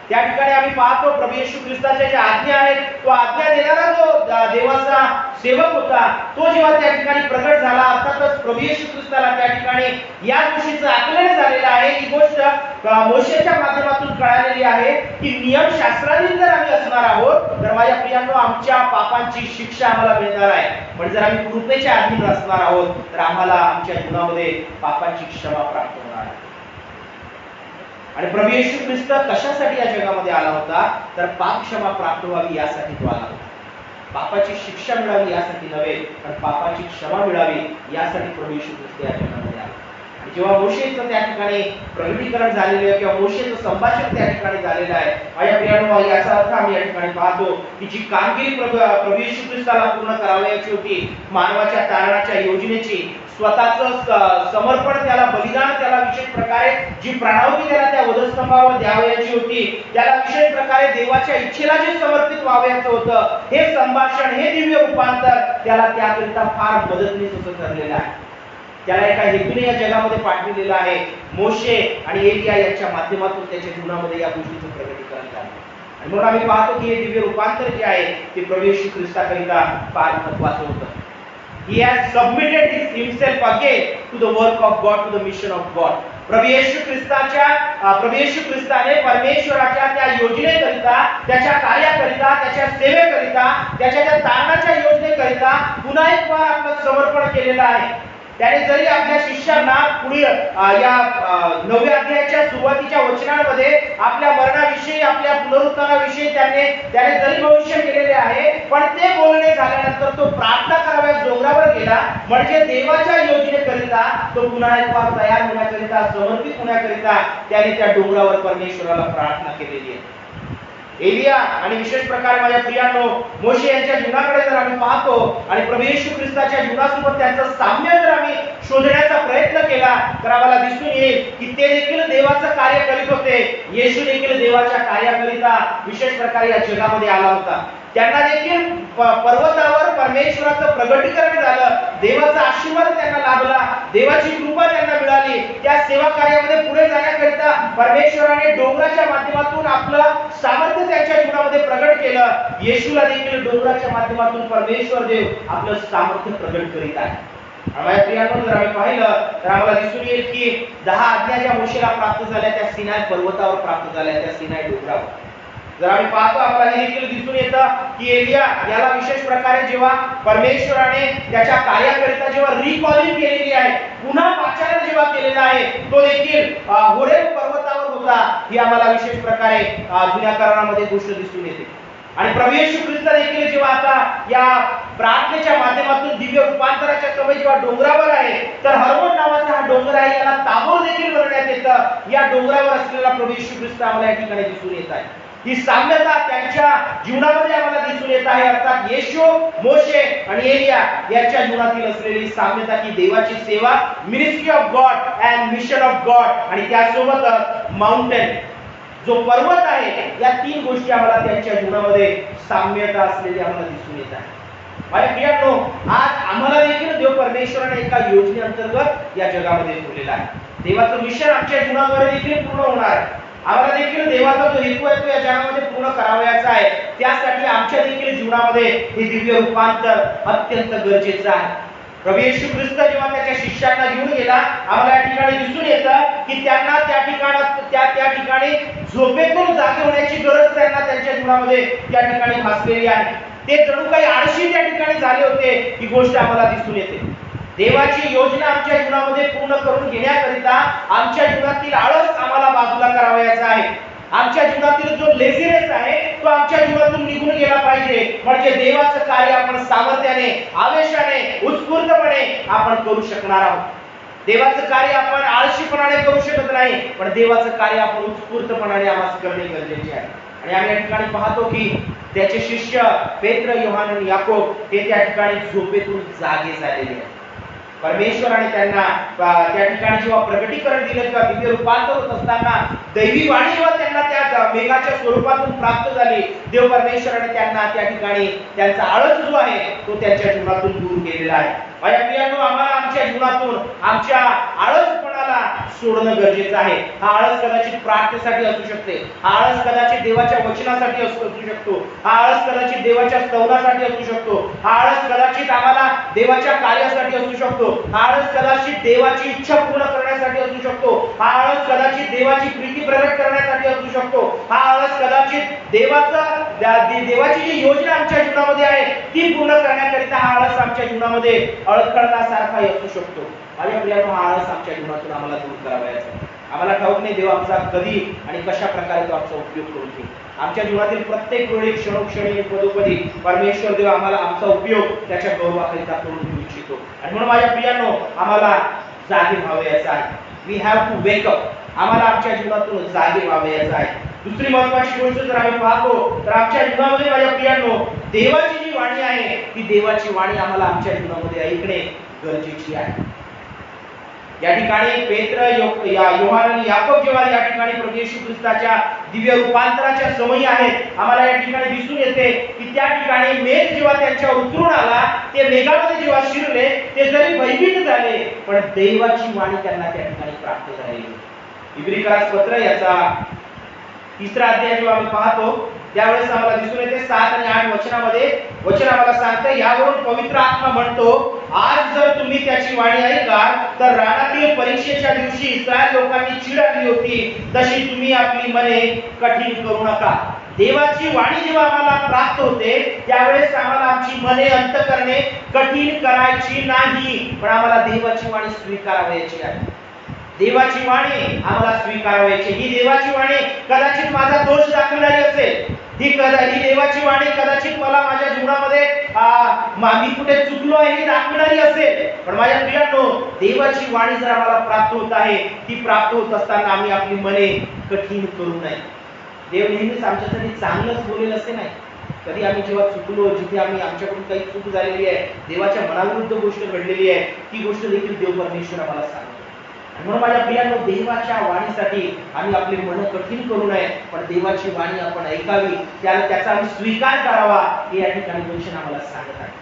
त्या ठिकाणी आम्ही पाहतो प्रभू येशू ख्रिस्ताच्या ज्या आज्ञा आहेत, तो आज्ञा देणारा जो देवाचा सेवक होता, तो जेव्हा त्या ठिकाणी प्रगट झाला, अर्थातच प्रभू येशू ख्रिस्ताला त्या ठिकाणी या गोष्टीचं आकलन झालेलं आहे. ही गोष्ट मोशेच्या माध्यमातून कळालेली आहे की नियमशास्त्राधीन जर आम्ही असणार आहोत तर माझ्या प्रियांनो आमच्या पापांची शिक्षा आम्हाला मिळणार आहे. पण जर आम्ही कृपेच्या अधीन असणार आहोत तर आम्हाला आमच्या जीवनामध्ये पापांची क्षमा प्राप्त होणार आहे. आणि प्रभू येशू ख्रिस्त कशासाठी या जगामध्ये आला होता तर पाप क्षमा प्राप्त व्हावी यासाठी तो आला होता. पापाची शिक्षा मिळावी यासाठी नव्हे, पण पापाची क्षमा मिळावी यासाठी प्रभू येशू ख्रिस्त या जगामध्ये आला. आणि जेव्हा मोशेचं त्या ठिकाणी प्रगटीकरण झालेलं आहे किंवा मोशेचं संभाषण त्या ठिकाणी झालेलं आहे, माझ्या प्रियांनो, याचा अर्थ आम्ही या ठिकाणी पाहतो की जी कामगिरी प्रभू येशू ख्रिस्ताला पूर्ण करावयाची होती, मानवाच्या तारणाच्या योजनेची, स्वतःचं समर्पण, त्याला बलिदान, त्याला विशेष प्रकारे जी प्राणाहुती त्याला त्या वधस्तंभावर द्यावयाची होती, त्याला विशेष प्रकारे देवाच्या इच्छेला जे समर्पित व्हावयाचं होतं, हे संभाषण, हे दिव्य रूपांतर त्याला त्याकरिता फार मदतनीस असं ठरलेलं आहे. त्याला एका हेतूने या जगामध्ये पाठविलेलं आहे. मोशे आणि एलिया यांच्या माध्यमातून त्याच्या जीवनामध्ये या गोष्टीचं प्रगटीकरण झालं. आणि म्हणून आम्ही पाहतो की हे दिव्य रूपांतर जे आहे ते प्रभू येशू ख्रिस्ताकरिता फार महत्त्वाचं होतं. He has submitted himself again to the work of God, to the mission of God. प्रभू येशू ख्रिस्ताने परमेश्वराच्या त्या योजनेकरिता, त्याच्या कार्याकरिता, त्याच्या सेवेकरिता, त्याच्या त्या तारणाच्या योजनेकरिता पुन्हा एक वार आपलं समर्पण केलेलं आहे. त्याने जरी आपल्या शिष्यांना पुढे या 9व्या अध्यायाच्या सुरुवातीच्या वचनांमध्ये आपल्या मरणाविषयी, आपल्या पुनरुत्थानाविषयी त्याने जरी भविष्य केलेले आहे, पण ते बोलणे झाल्यानंतर तो प्रार्थना कराव्यास डोंगरावर गेला. म्हणजे देवाच्या योजनेकरिता तो पुन्हा एक वार तयार होण्याकरिता, समर्पित होण्याकरिता त्याने त्या डोंगरावर परमेश्वराला प्रार्थना केलेली आहे. एलिया आणि विशेष प्रकारे माझ्या प्रियांनो मोशे यांच्या जीवनाकडे जर आम्ही पाहतो आणि प्रभू येशू ख्रिस्ताच्या जीवनासोबत त्यांचं साम्य जर आम्ही शोधण्याचा प्रयत्न केला तर आम्हाला दिसून येईल की ते देखील देवाचं कार्य करीत होते. येशू देखील देवाच्या कार्याकरिता विशेष प्रकारे या जगामध्ये आला होता. त्यांना देखील पर्वतावर परमेश्वराचं प्रगटीकरण झालं, देवाचा आशीर्वाद त्यांना लाभला, देवाची कृपा त्यांना मिळाली. त्या सेवा कार्यामध्ये पुढे जाण्याकरिता परमेश्वराने डोंगराच्या माध्यमातून आपलं सामर्थ्य त्यांच्या जीवनामध्ये प्रगट केलं. येशूला देखील डोंगराच्या माध्यमातून परमेश्वर देव आपलं सामर्थ्य प्रगट करीत आहे. आम्हाला प्रियांनो, जर आम्ही पाहिलं तर आम्हाला दिसून येईल की 10 आज्ञा ज्या मोशेला प्राप्त झाल्या त्या सिनाय पर्वतावर प्राप्त झाल्या, त्या सिनाय डोंगरावर. जर आम्ही पाहतो आम्हाला हे देखील दिसून येतं की एलिया याला विशेष प्रकारे जेव्हा परमेश्वराने त्याच्या कार्याकरिता जेव्हा रिकॉलिंग केलेली आहे, पुन्हा पाचारण जेव्हा केलेला आहे, तो देखील होरेब पर्वतावर होता. ही आम्हाला विशेष प्रकारे जुन्या करारामध्ये गोष्ट दिसून येते. आणि प्रभू येशू ख्रिस्त देखील जेव्हा आता या प्रार्थनेच्या माध्यमातून दिव्य रूपांतराच्या समय जेव्हा डोंगरावर आहे, तर हर्मोन नावाचा हा डोंगर आहे, याला ताबोर देखील म्हणण्यात येतं. या डोंगरावर असलेला प्रभू येशू ख्रिस्त आम्हाला या ठिकाणी दिसून येत आहे. ही साम्यता त्यांच्या जीवनामध्ये आम्हाला दिसून येत आहे. अर्थात येशू, मोशे आणि एलिया यांच्या जीवनातील असलेली साम्यता की देवाची सेवा, ministry of God and mission of God, आणि त्यासोबतच माउंटेन जो पर्वत आहे, या 3 गोष्टी आम्हाला त्यांच्या जीवनामध्ये साम्यता असलेली आम्हाला दिसून येत आहे. माझ्या प्रियांनो, आज आम्हाला देखील देव परमेश्वराने एका योजनेअंतर्गत या जगामध्ये ठेवलेला आहे. देवाचं मिशन आमच्या जीवनामध्ये देखील पूर्ण होणार आहे. आम्हाला देखील देवाचा जो हेतू आहे तो या जगामध्ये पूर्ण करावयाचा आहे. त्यासाठी आमच्या देखील जीवनामध्ये हे दिव्य रूपांतर अत्यंत गरजेचं आहे. प्रभू येशू ख्रिस्त जेव्हा त्याच्या शिष्यांना घेऊन गेला, आम्हाला या ठिकाणी दिसून येतं की त्यांना त्या ठिकाणी झोपेतून जागे होण्याची गरज त्यांच्या जीवनामध्ये त्या ठिकाणी भासलेली आहे. ते जणू काही आळशी त्या ठिकाणी झाले होते, ही गोष्ट आम्हाला दिसून येते. देवाची योजना आमच्या जीवनामध्ये पूर्ण करून घेण्याकरिता आमच्या जीवनातील आळस आम्हाला बाजूला करावयाचा आहे. आमच्या जीवनातील जो लेझीनेस आहे तो आमच्या जीवनातून निघून गेला पाहिजे. म्हणजे देवाचं कार्य आपण सामर्थ्याने, आवेशाने, उत्स्फूर्तपणे आपण करू शकणार आहोत. देवाचं कार्य आपण आळशीपणाने करू शकत नाही, पण देवाचं कार्य आपण उत्स्फूर्तपणाने आम्हाला करणे गरजेचे आहे. आणि आम्ही या ठिकाणी पाहतो की त्याचे शिष्य पेत्र, योहान आणि याकोब हे त्या ठिकाणी झोपेतून जागे झालेले आहेत. परमेश्वराने त्यांना त्या ठिकाणी जेव्हा प्रगटीकरण दिलं किंवा दिव्य रूपांतर होत असताना दैवी वाणी जेव्हा त्यांना त्या मेघाच्या स्वरूपातून प्राप्त झाली, देव परमेश्वराने त्यांना त्या ठिकाणी त्यांचा आळस जो आहे तो त्यांच्या जीवनातून दूर केलेला आहे. माझ्या प्रियांनो, आम्हाला आमच्या जीवनातून आमच्या आळसपणाला सोडणं गरजेचं आहे. हा आळस कदाचित प्रार्थनेसाठी असू शकते, हा आळस कदाचित देवाच्या वचनासाठी असू शकतो, हा आळस कदाचित देवाच्या स्तवनासाठी असू शकतो, हा आळस कदाचित आम्हाला देवाच्या कार्यासाठी असू शकतो, हा आळस कदाचित देवाची इच्छा पूर्ण करण्यासाठी असू शकतो, हा आळस कदाचित देवाची प्रीती प्रगट करण्यासाठी असू शकतो, हा आळस कदाचित देवाची जी योजना आमच्या जीवनामध्ये आहे ती पूर्ण करण्याकरिता हा आळस आमच्या जीवनामध्ये अडखळण्यासारखा असू शकतो. माझ्या प्रियांनो, हा आळस आमच्या जीवनातून आम्हाला दूर करावयाचा आहे. आम्हाला ठाऊक नाही देव आमचा कधी आणि कशा प्रकारे तो आमचा उपयोग करून घेईल. आमच्या जीवनातील प्रत्येक वेळी, क्षणोक्षणी, पदोपदी परमेश्वर देव आम्हाला आमचा उपयोग त्याच्या गौरवाकरिता करून घेऊ इच्छितो. आणि म्हणून माझ्या प्रियांनो, आम्हाला जागे व्हावयाचं आहे. We have to wake up. आम्हाला आमच्या जीवनातून जागे व्हावयाचं आहे. दुसरी महत्त्वाची गोष्ट जर आम्ही पाहतो तर आमच्या जीवनामध्ये माझ्या प्रियांनो, देवाची जी वाणी आहे ती देवाची वाणी आम्हाला आमच्या जीवनामध्ये ऐकणे गरजेची आहे. या ठिकाणी पेत्र, योहान आणि याकोब जेव्हा या ठिकाणी प्रभू येशू ख्रिस्ताच्या दिव्य रूपांतराच्या समयी आहेत, आम्हाला या ठिकाणी दिसून येते की त्या ठिकाणी मेघ जेव्हा त्यांच्यावर उतरून आला, ते मेघामध्ये जेव्हा शिरले, ते जरी भयभीत झाले पण देवाची वाणी त्यांना त्या ठिकाणी प्राप्त झाली. इब्रिकास पत्र याचा 3रा अध्याय जेव्हा आम्ही पाहतो त्यावेळेस आम्हाला दिसून येते 7 आणि 8 वचनामध्ये वचन आम्हाला सांगतं, यावरून पवित्र आत्मा म्हणतो, आज जर तुम्ही त्याची वाणी ऐकाल तर रानातील परीक्षेच्या दिवशी इस्रायल लोकांनी चीड आणली होती तशी तुम्ही आपली मने कठीण करू नका. देवाची वाणी जेव्हा आम्हाला प्राप्त होते त्यावेळेस आम्हाला आमची मने अंतःकरणे कठीण करायची नाही, पण आम्हाला देवाची वाणी स्वीकारावयाची आहे. देवाची वाणी आम्हाला स्वीकारायची. ही देवाची वाणी कदाचित माझा दोष दाखवणारी असेल, ही देवाची वाणी कदाचित मला माझ्या जीवनामध्ये मी कुठे चुकलो आहे ही दाखवणारी असेल, पण माझ्या प्रियांनो, देवाची वाणी जर आम्हाला प्राप्त होत आहे, ती प्राप्त होत असताना आम्ही आपली मने कठीण करू नये. देव नेहमीच आमच्यासाठी चांगलंच बोलेल असे नाही. कधी आम्ही जेव्हा चुकलो, जिथे आमच्याकडून काही चूक झालेली आहे, देवाच्या मनाविरुद्ध गोष्ट घडलेली आहे, ती गोष्ट देखील देव परमेश्वर आम्हाला सांगतो. म्हणून माझ्या प्रियांनो, देवाच्या वाणीसाठी आम्ही आपले मन कठीण करू नये, पण देवाची वाणी आपण ऐकावी, त्याचा आम्ही स्वीकार करावा, हे या ठिकाणी वचन आम्हाला सांगत आहे.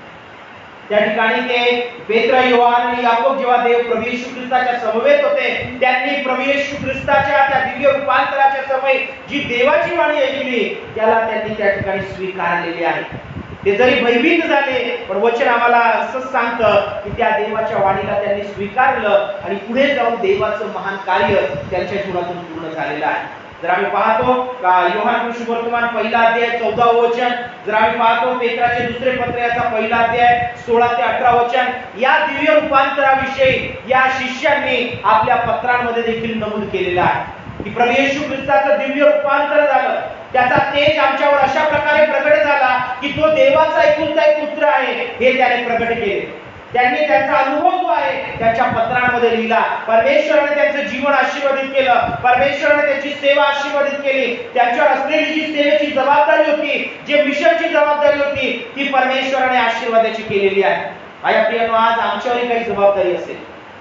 त्या ठिकाणी ते पेत्र, योहान आणि याकोब जेव्हा देव प्रभू येशू ख्रिस्ताच्या समवेत होते, त्यांनी प्रभू येशू ख्रिस्ताच्या त्या दिव्य रूपांतराच्या समय जी देवाची वाणी ऐकली, त्याला त्यांनी त्या ठिकाणी स्वीकारलेले आहे. ते जरी भयभीत झाले, पण वचन आम्हाला असंच सांगतं की त्या देवाच्या वाणीला त्यांनी स्वीकारलं आणि पुढे जाऊन देवाचं महान कार्य त्यांच्या जीवनातून पूर्ण झालेलं आहे. जर आम्ही पाहतो का योहान सुवर्तमान पहिला अध्याय 14 वचन, जर आम्ही पाहतो पेत्राचे दुसरे पत्र याचा पहिला अध्याय 16 ते 18 वचन, या दिव्य रूपांतराविषयी या शिष्यांनी आपल्या पत्रांमध्ये देखील नमूद केलेलं आहे की प्रभू येशू ख्रिस्ताचं दिव्य रूपांतर झालं, त्याचा तेज आमच्यावर अशा प्रकारे प्रगट झाला की तो देवाचा एकुलता एक पुत्र आहे हे त्याने प्रगट केले. त्यांनी त्यांचा अनुभव जो आहे त्यांच्या पत्रांमध्ये लिहिला. परमेश्वराने त्यांचं जीवन आशीर्वादित केलं, परमेश्वराने त्यांची सेवा आशीर्वादित केली. त्यांच्यावर असलेली जी सेवेची जबाबदारी होती, जे मिशनची जबाबदारी होती, ती परमेश्वराने आशीर्वादाची केलेली आहे. माझ्या प्रियांनो, आज आमच्यावरही काही जबाबदारी असेल,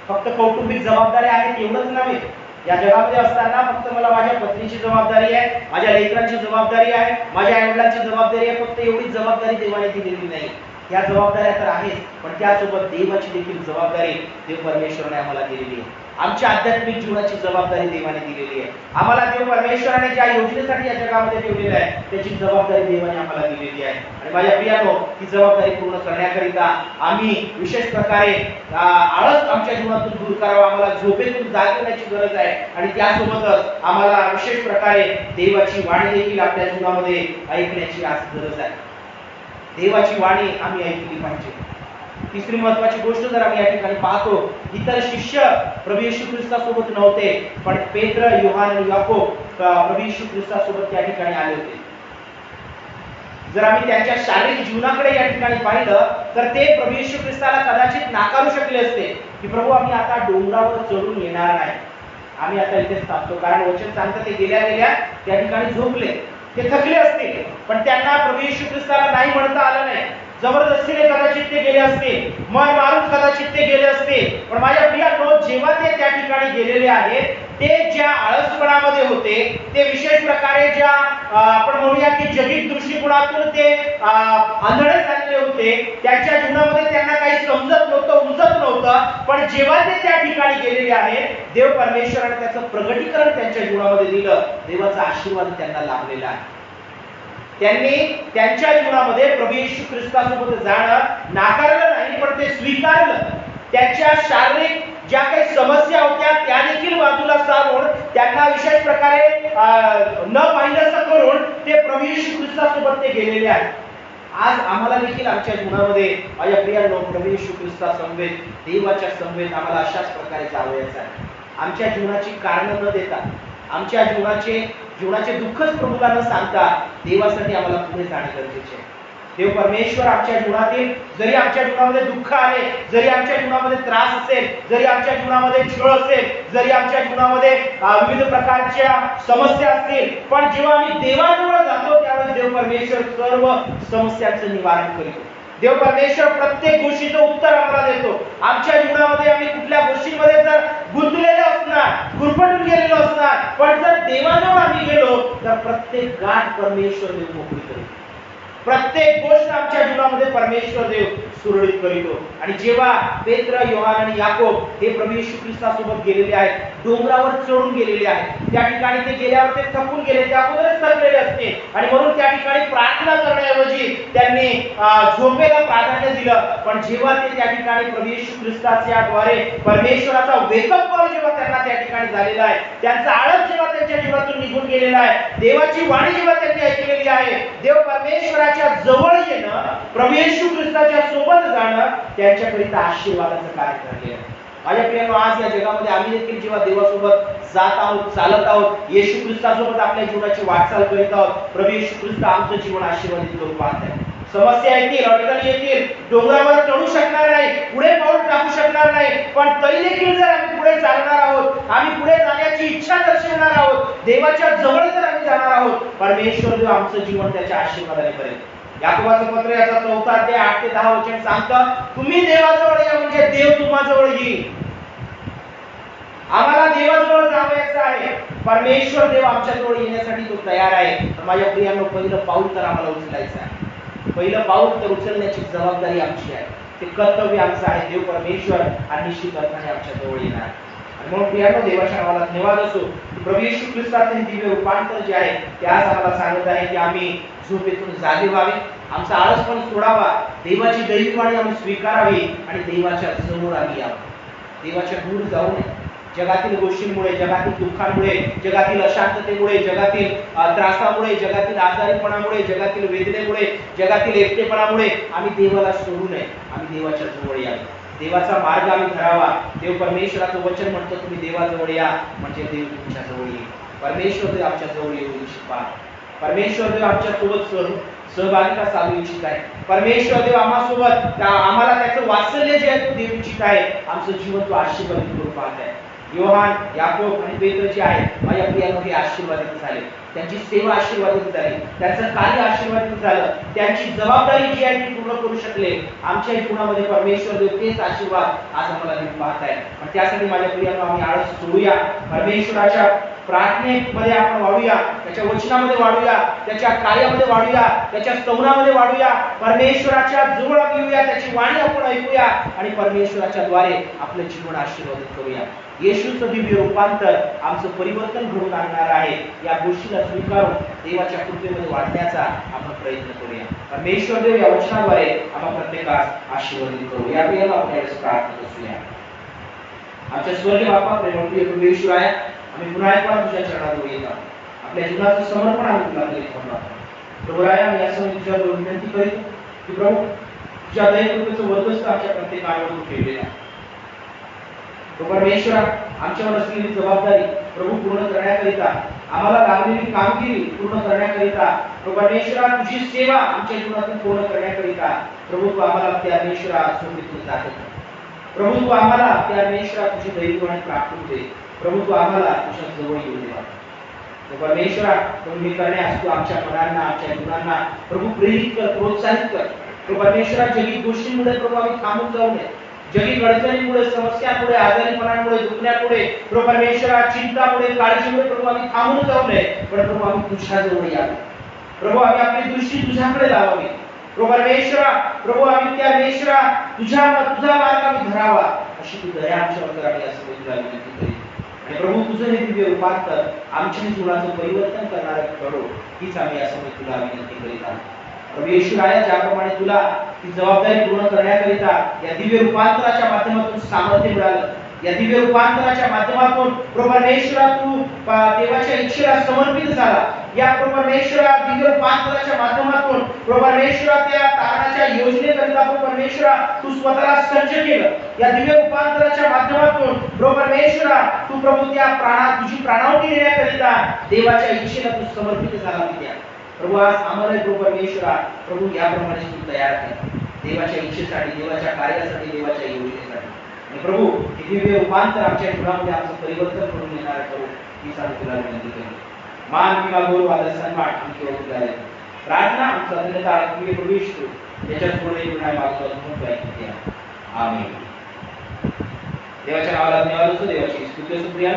फक्त कौटुंबिक जबाबदारी आहे एवढंच नव्हे. या जगामध्ये असताना फक्त मला माझ्या पत्नीची जबाबदारी आहे, माझ्या लेकरांची जबाबदारी आहे, माझ्या आईवडिलांची जबाबदारी आहे, फक्त एवढी जबाबदारी देवाने दिलेली नाही. या जबाबदाऱ्या तर आहेत, पण त्यासोबत देवाची देखील जबाबदारी देव परमेश्वराने आम्हाला दिलेली आहे. आमच्या आध्यात्मिक जीवनाची जबाबदारी देवाने दिलेली आहे. आम्हाला देव परमेश्वराने ज्या योजनेसाठी या जगामध्ये ठेवलेलं आहे त्याची जबाबदारी देवाने आम्हाला दिलेली आहे. आणि माझ्या प्रियांनो, ती जबाबदारी पूर्ण करण्याकरिता आम्ही विशेष प्रकारे आळस आमच्या जीवनातून दूर करावा. आम्हाला झोपेतून जाग येण्याची गरज आहे आणि त्यासोबतच आम्हाला विशेष प्रकारे देवाची वाणी देखील आपल्या जीवनामध्ये ऐकण्याची आज गरज आहे. देवाची वाणी आम्ही ऐकली पाहिजे. तिसरी महत्वाची गोष्ट जर आम्ही या ठिकाणी पाहतो, इतर शिष्य प्रभू येशू ख्रिस्तासोबत नव्हते, पण पेत्र, योहान आणि याकोब प्रभू येशू ख्रिस्तासोबत त्या ठिकाणी आले होते. जर आम्ही त्यांच्या शारीरिक जीवनाकडे या ठिकाणी पाहिलं तर ते प्रभू येशू ख्रिस्ताला कदाचित नाकारू शकले असते की प्रभू, आम्ही आता डोंगरावर चढून येणार नाही, आम्ही आता इथेच थांबतो. कारण वचन सांगतं ते गेल्या गेल्या त्या ठिकाणी झोपले, ते थकले असते, पण त्यांना प्रभू येशू ख्रिस्ताला नाही म्हणता आलं नाही. जबरदस्तीने कदाचित ते गेले असते, मन मारून कदाचित ते गेले असते. पण माझ्या प्रियांनो, जेव्हा ते त्या ठिकाणी गेलेले आहेत, ते ज्या आळसपणामध्ये होते, ते विशेष प्रकारे ज्या आपण म्हणूया की जगिक दृष्टिकोनातून ते आंधळे झालेले होते, त्यांच्या जीवनामध्ये त्यांना काही समजत नव्हतं, उमजत नव्हतं. पण जेव्हा ते त्या ठिकाणी गेलेले आहेत, देव परमेश्वराने त्याचं प्रगटीकरण त्यांच्या जीवनामध्ये दिलं, देवाचा आशीर्वाद त्यांना लाभलेला आहे. त्यांनी त्यांच्या जीवनामध्ये प्रभू येशू ख्रिस्तासोबत जाणं नाकारलं नाही, पण ते स्वीकारलं. त्यांच्या शारीरिक ज्या काही समस्या होत्या त्या देखील बाजूला सारून त्यांना विशेष प्रकारे न पाहिल्याचं करून ते प्रभू येशू ख्रिस्तासोबत ते गेलेले आहेत. आज आम्हाला देखील आमच्या जीवनामध्ये माझ्या प्रियांनो, प्रभू येशू ख्रिस्ता समवेत, देवाच्या समवेत आम्हाला अशाच प्रकारे जावयाचं आहे. आमच्या जीवनाची कारणं न देता, आमच्या जीवनाचे दुःखच प्रभूला न सांगता देवासाठी आम्हाला पुढे जाणे गरजेचे आहे. देव परमेश्वर आमच्या जीवनातील, जरी आमच्या जीवनामध्ये दुःख आले, जरी आमच्या जीवनामध्ये त्रास असेल, जरी आमच्या जीवनामध्ये छळ असेल, जरी आमच्या जीवनामध्ये विविध प्रकारच्या समस्या असतील, पण जेव्हा आम्ही देवाजवळ जातो त्यावेळेस देव परमेश्वर सर्व समस्यांचं निवारण करतो. देव परमेश्वर प्रत्येक गोष्टीचं उत्तर आम्हाला देतो. आमच्या जीवनामध्ये आम्ही कुठल्या गोष्टींमध्ये जर गुंतलेलो असणार, गुरफटून गेलेलो असणार, पण जर देवाजवळ आम्ही गेलो तर प्रत्येक गाठ परमेश्वर देव मोकळी करतो. प्रत्येक गोष्ट आमच्या जीवनामध्ये परमेश्वर देव सुरळीत करीतो. आणि जेव्हा पेत्र, योहान आणि याकोब हे प्रभू येशू ख्रिस्तासोबत गेलेले आहेत, डोंगरावर चढून गेलेले आहेत, त्या ठिकाणी ते गेल्यावर ते थकून गेले, त्या अगोदरच थकलेले असते आणि म्हणून त्या ठिकाणी प्रार्थना करण्याऐवजी त्यांनी झोपेला प्राधान्य दिलं. पण जेव्हा ते त्या ठिकाणी प्रभू येशू ख्रिस्ताच्या द्वारे परमेश्वराचा वेकअप कॉल जेव्हा त्यांना त्या ठिकाणी झालेला आहे, त्यांचा आळस जेव्हा त्यांच्या जीवनातून निघून गेलेला आहे, देवाची वाणी जेव्हा त्यांनी ऐकलेली आहे, देव परमेश्वराच्या जवळ येणं, प्रभू येशू ख्रिस्ताच्या सोबत जाणं त्यांच्याकरिता आशीर्वादाचं कार्य ठरले आहे. माझ्या प्रियांनो, आज या जगामध्ये आम्ही देखील जेव्हा देवासोबत जात आहोत, चालत आहोत, येशू ख्रिस्तासोबत आपल्या जीवनाची वाटचाल करीत आहोत, प्रभू येशू ख्रिस्त आमचं जीवन आशीर्वादित करून पाहत आहे. समस्या येतील, अडचणी येतील, डोंगरावर चढू शकणार नाही, पुढे पाऊल टाकू शकणार नाही, पण तरी देखील जर आम्ही पुढे चालणार आहोत, आम्ही पुढे जाण्याची इच्छा दर्शवणार आहोत, देवाच्या जवळ जर आम्ही जाणार आहोत, परमेश्वर देव आमचं जीवन त्याच्या आशीर्वादाने करेल. याकोबाचं पत्र याचा 4 अध्याय 8 ते 10 वचन सांगतं, तुम्ही देवाजवळ या म्हणजे देव तुम्हाजवळ येईल. आम्हाला देवाजवळ जावयाचं आहे, परमेश्वर देव आमच्याजवळ येण्यासाठी तो तयार आहे. तर माझ्या प्रियांनो, पहिलं पाऊल तर आम्हाला उचलायचं आहे. पहिलं पाऊल तर उचलण्याची जबाबदारी आमची आहे, ते कर्तव्य आमचं आहे. देव परमेश्वर आणि निश्चित अर्थाने आमच्या जवळ येणार. आणि म्हणून प्रियांनो, देवाच्या नावाला धन्यवाद असो. प्रभू येशू ख्रिस्ताचे दिव्य रूपांतर जे आहे ते आज आम्हाला सांगत आहे की आम्ही झोपेतून जागे व्हावे, आमचा आळसपण सोडावा, देवाची दैववाणी आम्ही स्वीकारावी आणि देवाच्या समोर आम्ही यावं. देवाच्या दूर जाऊ नये. जगातील गोष्टींमुळे, जगातील दुःखांमुळे, जगातील अशांततेमुळे, जगातील त्रासामुळे, जगातील आजारीपणामुळे, जगातील वेदनेमुळे, जगातील एकटेपणामुळे आम्ही देवाला सोडू नये. आम्ही देवाच्या जवळ यावे, देवाचा मार्ग आम्ही धरावा. देव परमेश्वराचं वचन म्हणतो, तुम्ही देवाजवळ या म्हणजे देव तुमच्या जवळ येईल. परमेश्वर देव आमच्या जवळ येऊ इच्छित आहे. परमेश्वर देव आमच्या सोबत सहभागिता साधू इच्छित आहे. परमेश्वर देव आम्हासोबत आम्हाला त्याचं वात्सल्य जे आहे तो देऊ इच्छित आहे. आमचं जीवन तो आशीर्वादित करून पाहत आहे. योहान, याकोब आणि पेत्र जे आहेत माझ्या प्रियांनो, हे आशीर्वादित झाले. त्यांची सेवा आशीर्वादित झाली, त्यांचं कार्य आशीर्वादित झालं, त्यांची जबाबदारी जी आहे ती पूर्ण करू शकले. आमच्या जीवनामध्ये परमेश्वर देव तेच आशीर्वाद आज आम्हाला देऊन पाहत आहे. पण त्यासाठी माझ्या प्रियांनो, आम्ही आळस सोडूया, परमेश्वराच्या प्रार्थनेमध्ये आपण वाढूया, त्याच्या वचनामध्ये वाढूया, त्याच्या कार्यामध्ये वाढूया, त्याच्या स्तवनामध्ये वाढूया, परमेश्वराच्या जवळ येऊया, त्याची वाणी आपण ऐकूया आणि परमेश्वराच्या द्वारे आपलं जीवन आशीर्वादित करूया. येशूचं दिव्य रूपांतर आमचं परिवर्तन घडवून आणणार आहे. या गोष्टीला स्वीकारून देवाच्या कृपेमध्ये वाढण्याचा आपण प्रयत्न करूया. परमेश्वर देव या वचनाद्वारे आपण प्रत्येकास आशीर्वादित करू. या प्रियाला आपण यावेळेस प्रार्थना करूया. आमच्या स्वर्गीय बापा, प्रेमप्रिय प्रभू येशू आहे, आम्ही पुन्हा एकदा तुझ्या चरणाजवळ येत आहोत. आपल्या जीवनाचं समर्पण आम्ही तुला करीत आहोत. प्रभू राया, मी यासह तुझ्याजवळ विनंती करीत की प्रभू तुझ्या दयेकृपेचं वर्चस्व आमच्या प्रत्येकावर तू ठेवलेलं आहे. परमेश्वरा, आमच्यावर असलेली जबाबदारी प्रभू पूर्ण करण्याकरिता, आम्हाला लागलेली कामगिरी पूर्ण करण्याकरिता, परमेश्वरा तुझी सेवा आमच्या जीवनातून पूर्ण करण्याकरिता प्रभू तू आम्हाला त्या परमेश्वरा सोबत जात. प्रभू तू आम्हाला त्या परमेश्वरा तुझी दैववाणी प्राप्त होते. प्रभू तू आम्हाला तुझ्या जवळ येऊ दे. परमेश्वरा, तुम्ही करण्यास तू आमच्या मनांना, आमच्या जीवनांना प्रभू प्रेरित कर, प्रोत्साहित कर. परमेश्वरा, जगी गोष्टींमुळे प्रभू आम्ही थांबून जाऊ नये. जगी अडचणीमुळे, समस्यामुळे, आजारीपणामुळे, दुखण्यामुळे, प्रभू परमेश्वरा चिंतामुळे, काळजीमुळे प्रभू आम्ही थांबून जाऊ नये, पण प्रभू आम्ही तुझ्या जवळ यावे. प्रभू आम्ही आपली दृष्टी तुझ्याकडे लावावी. प्रभू परमेश्वरा, प्रभू आम्ही त्या परमेश्वरा तुझा मार्ग आम्ही धरावा, अशी तू दया आमच्यावर कर. आम्ही असं तुला विनंती करीत आणि प्रभू तुझं हे दिव्य रूपांतर आमच्या जीवनाचं परिवर्तन करणारं करो, हीच आम्ही असं तुला विनंती करीत आहोत. प्रभू येशू राया, ज्याप्रमाणे तुला ती जबाबदारी पूर्ण करण्याकरिता या दिव्य रूपांतराच्या माध्यमातून सामर्थ्य मिळालं, या दिव्य रूपांतराच्या माध्यमातून प्रभू परमेश्वरा तू देवाच्या इच्छेला समर्पित झाला. या प्रभू परमेश्वरा दिव्य रूपांतराच्या माध्यमातून प्रभू परमेश्वरा त्या तारणाच्या योजनेकरिता प्रभू परमेश्वरा तू स्वतःला सज्ज केलं. या दिव्य रूपांतराच्या माध्यमातून प्रभू परमेश्वरा तू प्रभू त्या तुझी प्राणाहुती देण्याकरिता देवाच्या इच्छेला तू समर्पित झाला. प्रभू आज आम्हाला प्रभू परमेश्वरा प्रभू याप्रमाणे तू तयार कर देवाच्या इच्छेसाठी, देवाच्या कार्यासाठी, देवाच्या योजनेसाठी. आणि प्रभू हे दिव्य रूपांतर आमच्या जीवनामध्ये आमचं परिवर्तन करून येणार करू, ही सांगू तुला विनंती करतो. मान किंवा गौरव आदर सन्मान आम्ही केवळ तुला देतो. प्रार्थना आमचा धन्यवाद तुम्ही प्रभू येशू त्याच्यात पुढे गुणाय मागतो म्हणून ऐकून घ्या. आमेन. देवाच्या नावाला धन्यवाद असो. देवाची स्तुती असो. प्रिया,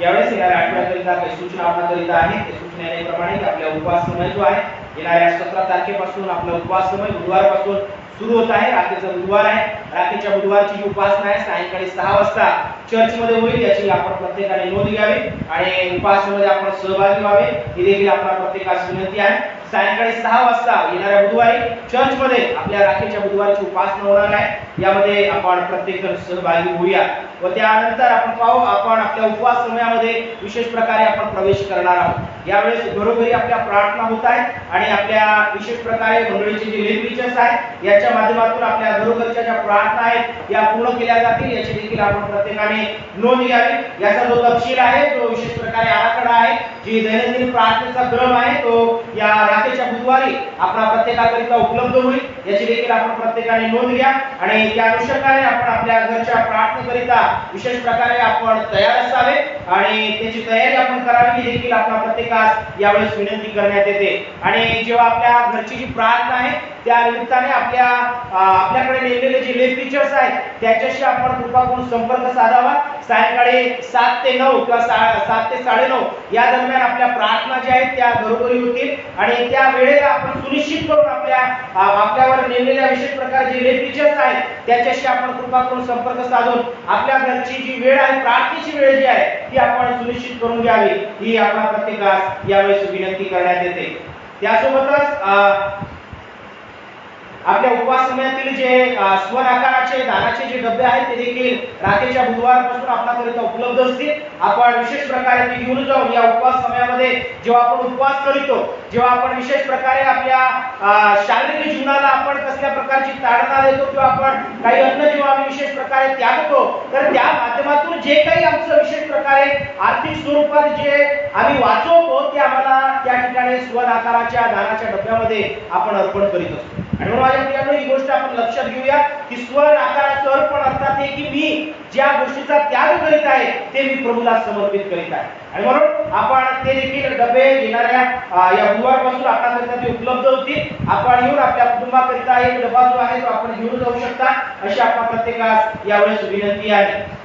यावेळेस येणाऱ्या आठवड्याकरिता काही सूचना आपल्याकरिता आहेत. त्या सूचना याप्रमाणे आपल्या उपवास समय जो आहे येणाऱ्या 17 तारखेपासून आपला उपवास समय बुधवारपासून सुरू होत आहे. रात्रीचा बुधवार आहे. रात्रीच्या बुधवारची उपासना आहे सायंकाळी 6 वाजता चर्चमध्ये होईल. याची आपण प्रत्येकाने नोंद घ्यावी आणि उपासनेमध्ये आपण सहभागी व्हावे ही देखील आपल्या प्रत्येकास विनंती आहे. सायंकाळी 6 वाजता येणाऱ्या बुधवारी चर्चमध्ये आपल्या रात्रीच्या बुधवारची उपासना होणार आहे. यामध्ये आपण प्रत्येक जण सहभागी होऊया व त्यानंतर आपण पाहू आपण आपल्या उपवास समयामध्ये विशेष प्रकारे आपण प्रवेश करणार आहोत. यावेळेस घरोघरी आपल्या प्रार्थना होत आहेत आणि आपल्या विशेष प्रकारे मंडळीचे जे लेक्चर्स आहेत याच्या माध्यमातून आपल्या घरोघरच्या ज्या प्रार्थना आहेत या पूर्ण केल्या जातील. याची देखील आपण प्रत्येकाने नोंद घ्यावी. याचा जो तपशील आहे तो विशेष प्रकारे आराखडा आहे, जी दैनंदिन प्रार्थनेचा क्रम आहे तो या रात्रीच्या बुधवारी आपल्या प्रत्येकाकरिता उपलब्ध होईल. याची देखील आपण प्रत्येकाने नोंद घ्या आणि त्या अनुषंगाने आपण आपल्या घरच्या प्रार्थनेकरिता विशेष प्रकारे आपण तयार असावे आणि त्याची तयारी आपण करावी देखील आपल्या प्रत्येकास यावेळेस विनंती करण्यात येते. आणि जेव्हा आपल्या घरची जी प्रार्थना आहे त्या निमित्ताने आपल्याकडे नेमलेले जे लेख टीचर्स आहेत त्याच्याशी आपण कृपा करून संपर्क साधावा। सायंकाळी 7 ते 9 किंवा 7 ते 9:30 या दरम्यान आपल्या प्रार्थना ज्या आहेत त्या घरोघरी होतील आणि त्या वेळेला आपण सुनिश्चित करून आपल्यावर नेमलेल्या विशेष प्रकारचे लेख टीचर्स आहेत त्याच्याशी आपण कृपा करून संपर्क साधून आपल्या घरची जी वेळ आहे प्रार्थनेची वेळ जी आहे ती आपण सुनिश्चित करून घ्यावी ही आपल्या प्रत्येकास यावेळेस विनंती करण्यात येते। त्यासोबतच आपल्या उपवास समयातील जे स्वन आकाराचे दानाचे जे डबे आहेत ते देखील रात्रीच्या बुधवारपासून आपल्याकरिता उपलब्ध असतील। आपण विशेष प्रकारे ते घेऊन जाऊन या उपवास समयामध्ये जेव्हा आपण उपवास करीतो जेव्हा आपण विशेष प्रकारे आपल्या शारीरिक जीवनाला आपण कसल्या प्रकारची ताडना देतो किंवा आपण काही अन्न जेव्हा आम्ही विशेष प्रकारे त्यागतो तर त्या माध्यमातून जे काही आमचं विशेष प्रकारे आर्थिक स्वरूपात जे आम्ही वाचवतो ते आम्हाला त्या ठिकाणी स्वन आकाराच्या दानाच्या डब्यामध्ये आपण अर्पण करीत असतो। आणि म्हणून माझ्या प्रियांनो ही गोष्ट आपण लक्षात घेऊया की स्वन आकाराचं अर्पण अर्थात हे की मी ज्या गोष्टीचा त्याग करीत आहे ते मी प्रभूला समर्पित करीत आहे। आणि म्हणून आपण ते देखील डबे येणाऱ्या या बुधवारपासून आपल्याकरिता ते उपलब्ध होतील। आपण येऊन आपल्या कुटुंबाकरिता एक डबा जो आहे तो आपण घेऊन जाऊ शकता अशी आपल्या प्रत्येकास यावेळेस विनंती आहे।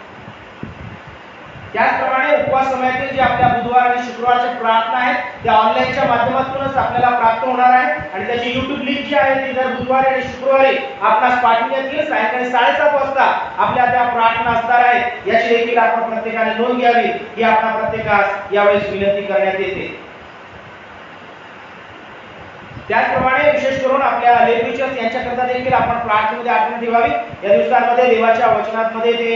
त्याचप्रमाणे उपवास समयातील जे आपल्या बुधवार आणि शुक्रवारच्या प्रार्थना आहेत त्या ऑनलाईनच्या माध्यमातूनच आपल्याला प्राप्त होणार आहे आणि त्याची YouTube लिंक जी आहे ती दर बुधवारी आणि शुक्रवारी आपणास पाठवण्यात येईल। सायंकाळी 7:30 वाजता आपल्या त्या प्रार्थना असणार आहेत याची देखील आपण प्रत्येकाने नोंद घ्यावी ही आपल्या प्रत्येकास यावेळेस विनंती करण्यात येते। त्याचप्रमाणे विशेष करून आपल्या लेख टीचर्स यांच्याकरता देखील आपण प्रार्थनेमध्ये आठवण ठेवावी। या दिवसांमध्ये देवाच्या वचनांमध्ये ते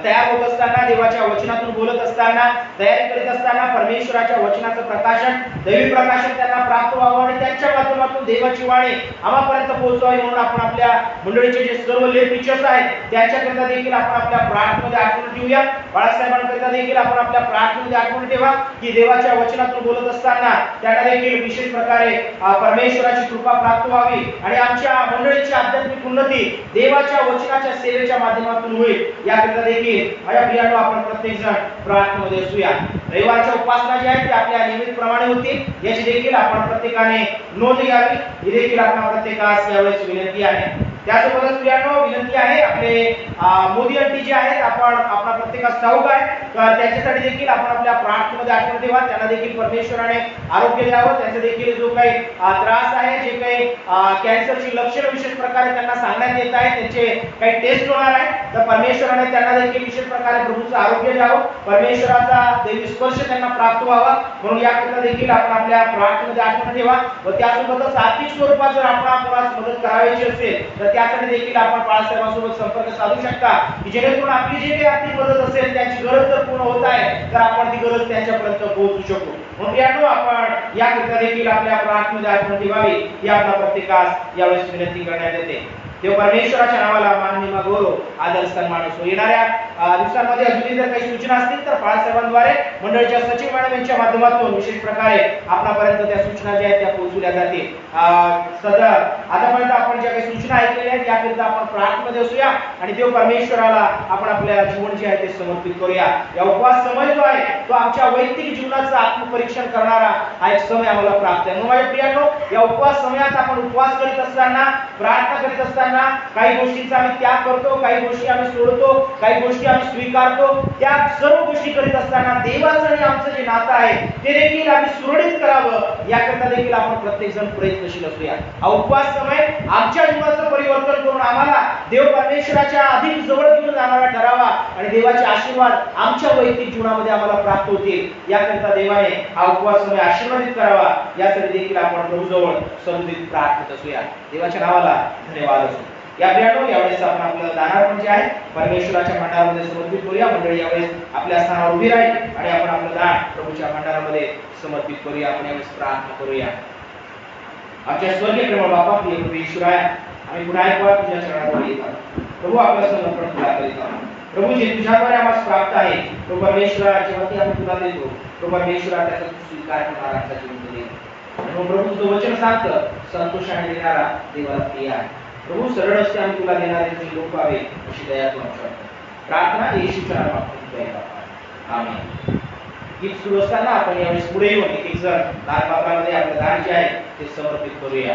तयार होत असताना देवाच्या वचनातून बोलत असताना तयारी करीत असताना परमेश्वराच्या वचनाचं प्रकाशन दैवी प्रकाशन त्यांना प्राप्त व्हावं आणि त्यांच्या माध्यमातून देवाची वाणी आम्हापर्यंत पोहोचवावी म्हणून आपण आपल्या मंडळीचे जे सर्व लेख टीचर्स आहेत त्यांच्याकरता देखील आपण आपल्या प्रार्थनेमध्ये आठवण ठेवूया। बाळासाहेबांकरता देखील आपण आपल्या प्रार्थनेमध्ये आठवण ठेवा की देवाच्या वचनातून बोलत असताना त्यांना देखील विशेष प्रकारे परमेश्वराची कृपा प्राप्त व्हावी आणि आमच्या मंडळीची आध्यात्मिक उन्नती देवाच्या वचनाच्या सेवेच्या माध्यमातून होईल याकरिता देखील माझ्या प्रियांनो आपण प्रत्येक जण प्रार्थनेमध्ये असूया। रविवारच्या उपासना जी आहे ती आपल्या नियमित प्रमाणे होतील याची देखील आपण प्रत्येकाने नोंद घ्यावी ही देखील आपल्या प्रत्येकास यावेळेस विनंती आहे। त्यासोबतच प्रियांनो विनंती आहे आपले मोदी आंटी जे आहेत आपण आपला प्रत्येकास ठाऊक आहे तर त्याच्यासाठी देखील आपण आपल्या प्रार्थनेमध्ये आठवण ठेवा। त्यांना देखील परमेश्वराने आरोग्य द्यावं। त्यांचा देखील जो काही त्रास आहे जे काही कॅन्सरची लक्षणं विशेष प्रकारे त्यांना सांगण्यात येत आहे त्यांचे काही टेस्ट होणार आहे तर परमेश्वराने त्यांना देखील विशेष प्रकारे प्रभूचं आरोग्य द्यावं परमेश्वराचा दैवी स्पर्श त्यांना प्राप्त व्हावा म्हणून याकरिता देखील आपण आपल्या प्रार्थनेमध्ये आठवण ठेवा। व त्यासोबतच आर्थिक स्वरूपात जर आपण कोणास मदत करायची असेल तर त्यासाठी देखील आपण बाळासाहेबांसोबत संपर्क साधू शकता की जेणेकरून आपली जी काही आर्थिक मदत असेल त्यांची गरज जर पूर्ण होत आहे तर आपण ती गरज त्यांच्यापर्यंत पोहोचू शकू। म्हणून यानो आपण याकरिता देखील आपल्या प्रार्थनेमध्ये आठवण ठेवावी ही आपल्या प्रत्येकास यावेळेस विनंती करण्यात येते। देव परमेश्वराच्या नावाला मान महिमा गौरव आदर सन्मान असो। येणाऱ्या दिवसांमध्ये अजूनही जर काही सूचना असतील तर बाळासाहेबांद्वारे मंडळाच्या सचिव मॅडम यांच्या माध्यमातून विशेष प्रकारे आपल्यापर्यंत त्या सूचना ज्या आहेत त्या पोहोचवल्या जातील। सध्या आतापर्यंत आपण ज्या काही सूचना ऐकलेल्या आहेत याकरिता आपण प्रार्थनेमध्ये असूया आणि देव परमेश्वराला आपण आपल्या जीवन जे आहे ते समर्पित करूया। या उपवास समय जो आहे तो आमच्या वैयक्तिक जीवनाचं आत्मपरीक्षण करणारा हा एक समय आम्हाला प्राप्त आहे। म्हणून माझ्या प्रियांनो या उपवास समयात आपण उपवास करीत असताना प्रार्थना करीत असताना काही गोष्टींचा आम्ही त्याग करतो काही गोष्टी आम्ही सोडतो काही गोष्टी आम्ही स्वीकारतो त्या सर्व गोष्टी करीत असताना देवाचं आणि आमचं जे नातं आहे ते देखील आम्ही सुरळीत करावं याकरता देखील आपण प्रत्येक जण प्रयत्नशील असूया। हा उपवास समय आमच्या जीवनाचं परिवर्तन करून आम्हाला देव परमेश्वराच्या अधिक जवळ घेऊन जाणारा ठरावा आणि देवाचे आशीर्वाद आमच्या वैयक्तिक जीवनामध्ये आम्हाला प्राप्त होतील याकरता देवाने हा उपवास समय आशीर्वादित करावा यासाठी देखील आपण प्रभूजवळ समर्पित प्रार्थना असूया। देवाच्या नावाला धन्यवाद असो। या प्रियांनो यावेळेस आपण आपलं दानार्पण जे आहे परमेश्वराच्या भंडारामध्ये समर्पित करूया। मंडळी यावेळेस आपल्या स्थानावर उभी राहील आणि आपण आपलं दान प्रभूच्या भंडारामध्ये समर्पित करूया। आपण यावेळेस प्रार्थना करूया। आमच्या स्वर्गीय प्रेमळ बापा प्रिय प्रभू ईश्वराय आम्ही पुन्हा एक वार तुझ्या चरणावर येत आहोत। प्रभू आपलं समर्पण तुला करीत आहोत। प्रभू जे तुझ्याद्वारे आम्हाला प्राप्त आहे तो परमेश्वरा जेव्हा आम्ही तुला देतो तो परमेश्वरा त्याचा स्वीकार करणारा आमच्या जीवनामध्ये प्रभू तुझं वचन सांगतं संतोषाने देणारा देवाला प्रिय आहे। प्रभू सरळ असते आम्ही तुला देणारे जे लोक व्हावे अशी दया तू आमच्यावर प्रार्थना येशूच्या नावात आमेन। गीत सुरू असताना आपण यावेळेस पुढे येऊन एक एक जण दानपात्रामध्ये आपलं दान जे आहे ते समर्पित करूया।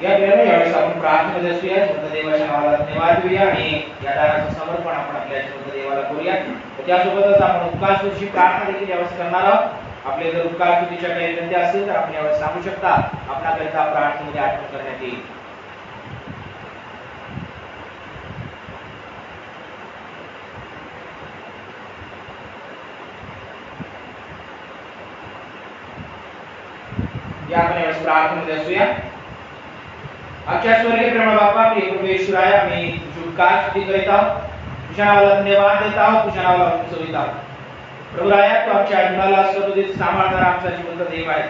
या वेळेला यावेळेस आपण प्रार्थनेमध्ये असूया, स्वतः देवाच्या नावाला धन्यवाद देऊया आणि या दानाचं समर्पण आपण आपल्या स्वतः देवाला करूया. त्यासोबतच आपण उपकार स्तुतीची प्रार्थना देखील यावेळेस करणार आहोत. आपले जर उपकार स्तुतीच्या काही विनंती असतील तर आपण यावेळेस सांगू शकता, आपणाकरिता प्रार्थनेमध्ये आठवण करण्यात येईल. या आपण यावेळेस प्रार्थनेमध्ये असूया. आमच्या स्वर्गीय प्रेमळ बाप्पा, प्रिय प्रभू येशूराया, आम्ही तुझी उपकार स्तुती करीत आहोत, तुझ्या नावाला धन्यवाद देत आहोत, तुझ्या नावाला उंचवित आहोत. प्रभू राया, तू आमच्या जीवनाला सदोदित सांभाळणारा आमचा जिवंत देव आहे.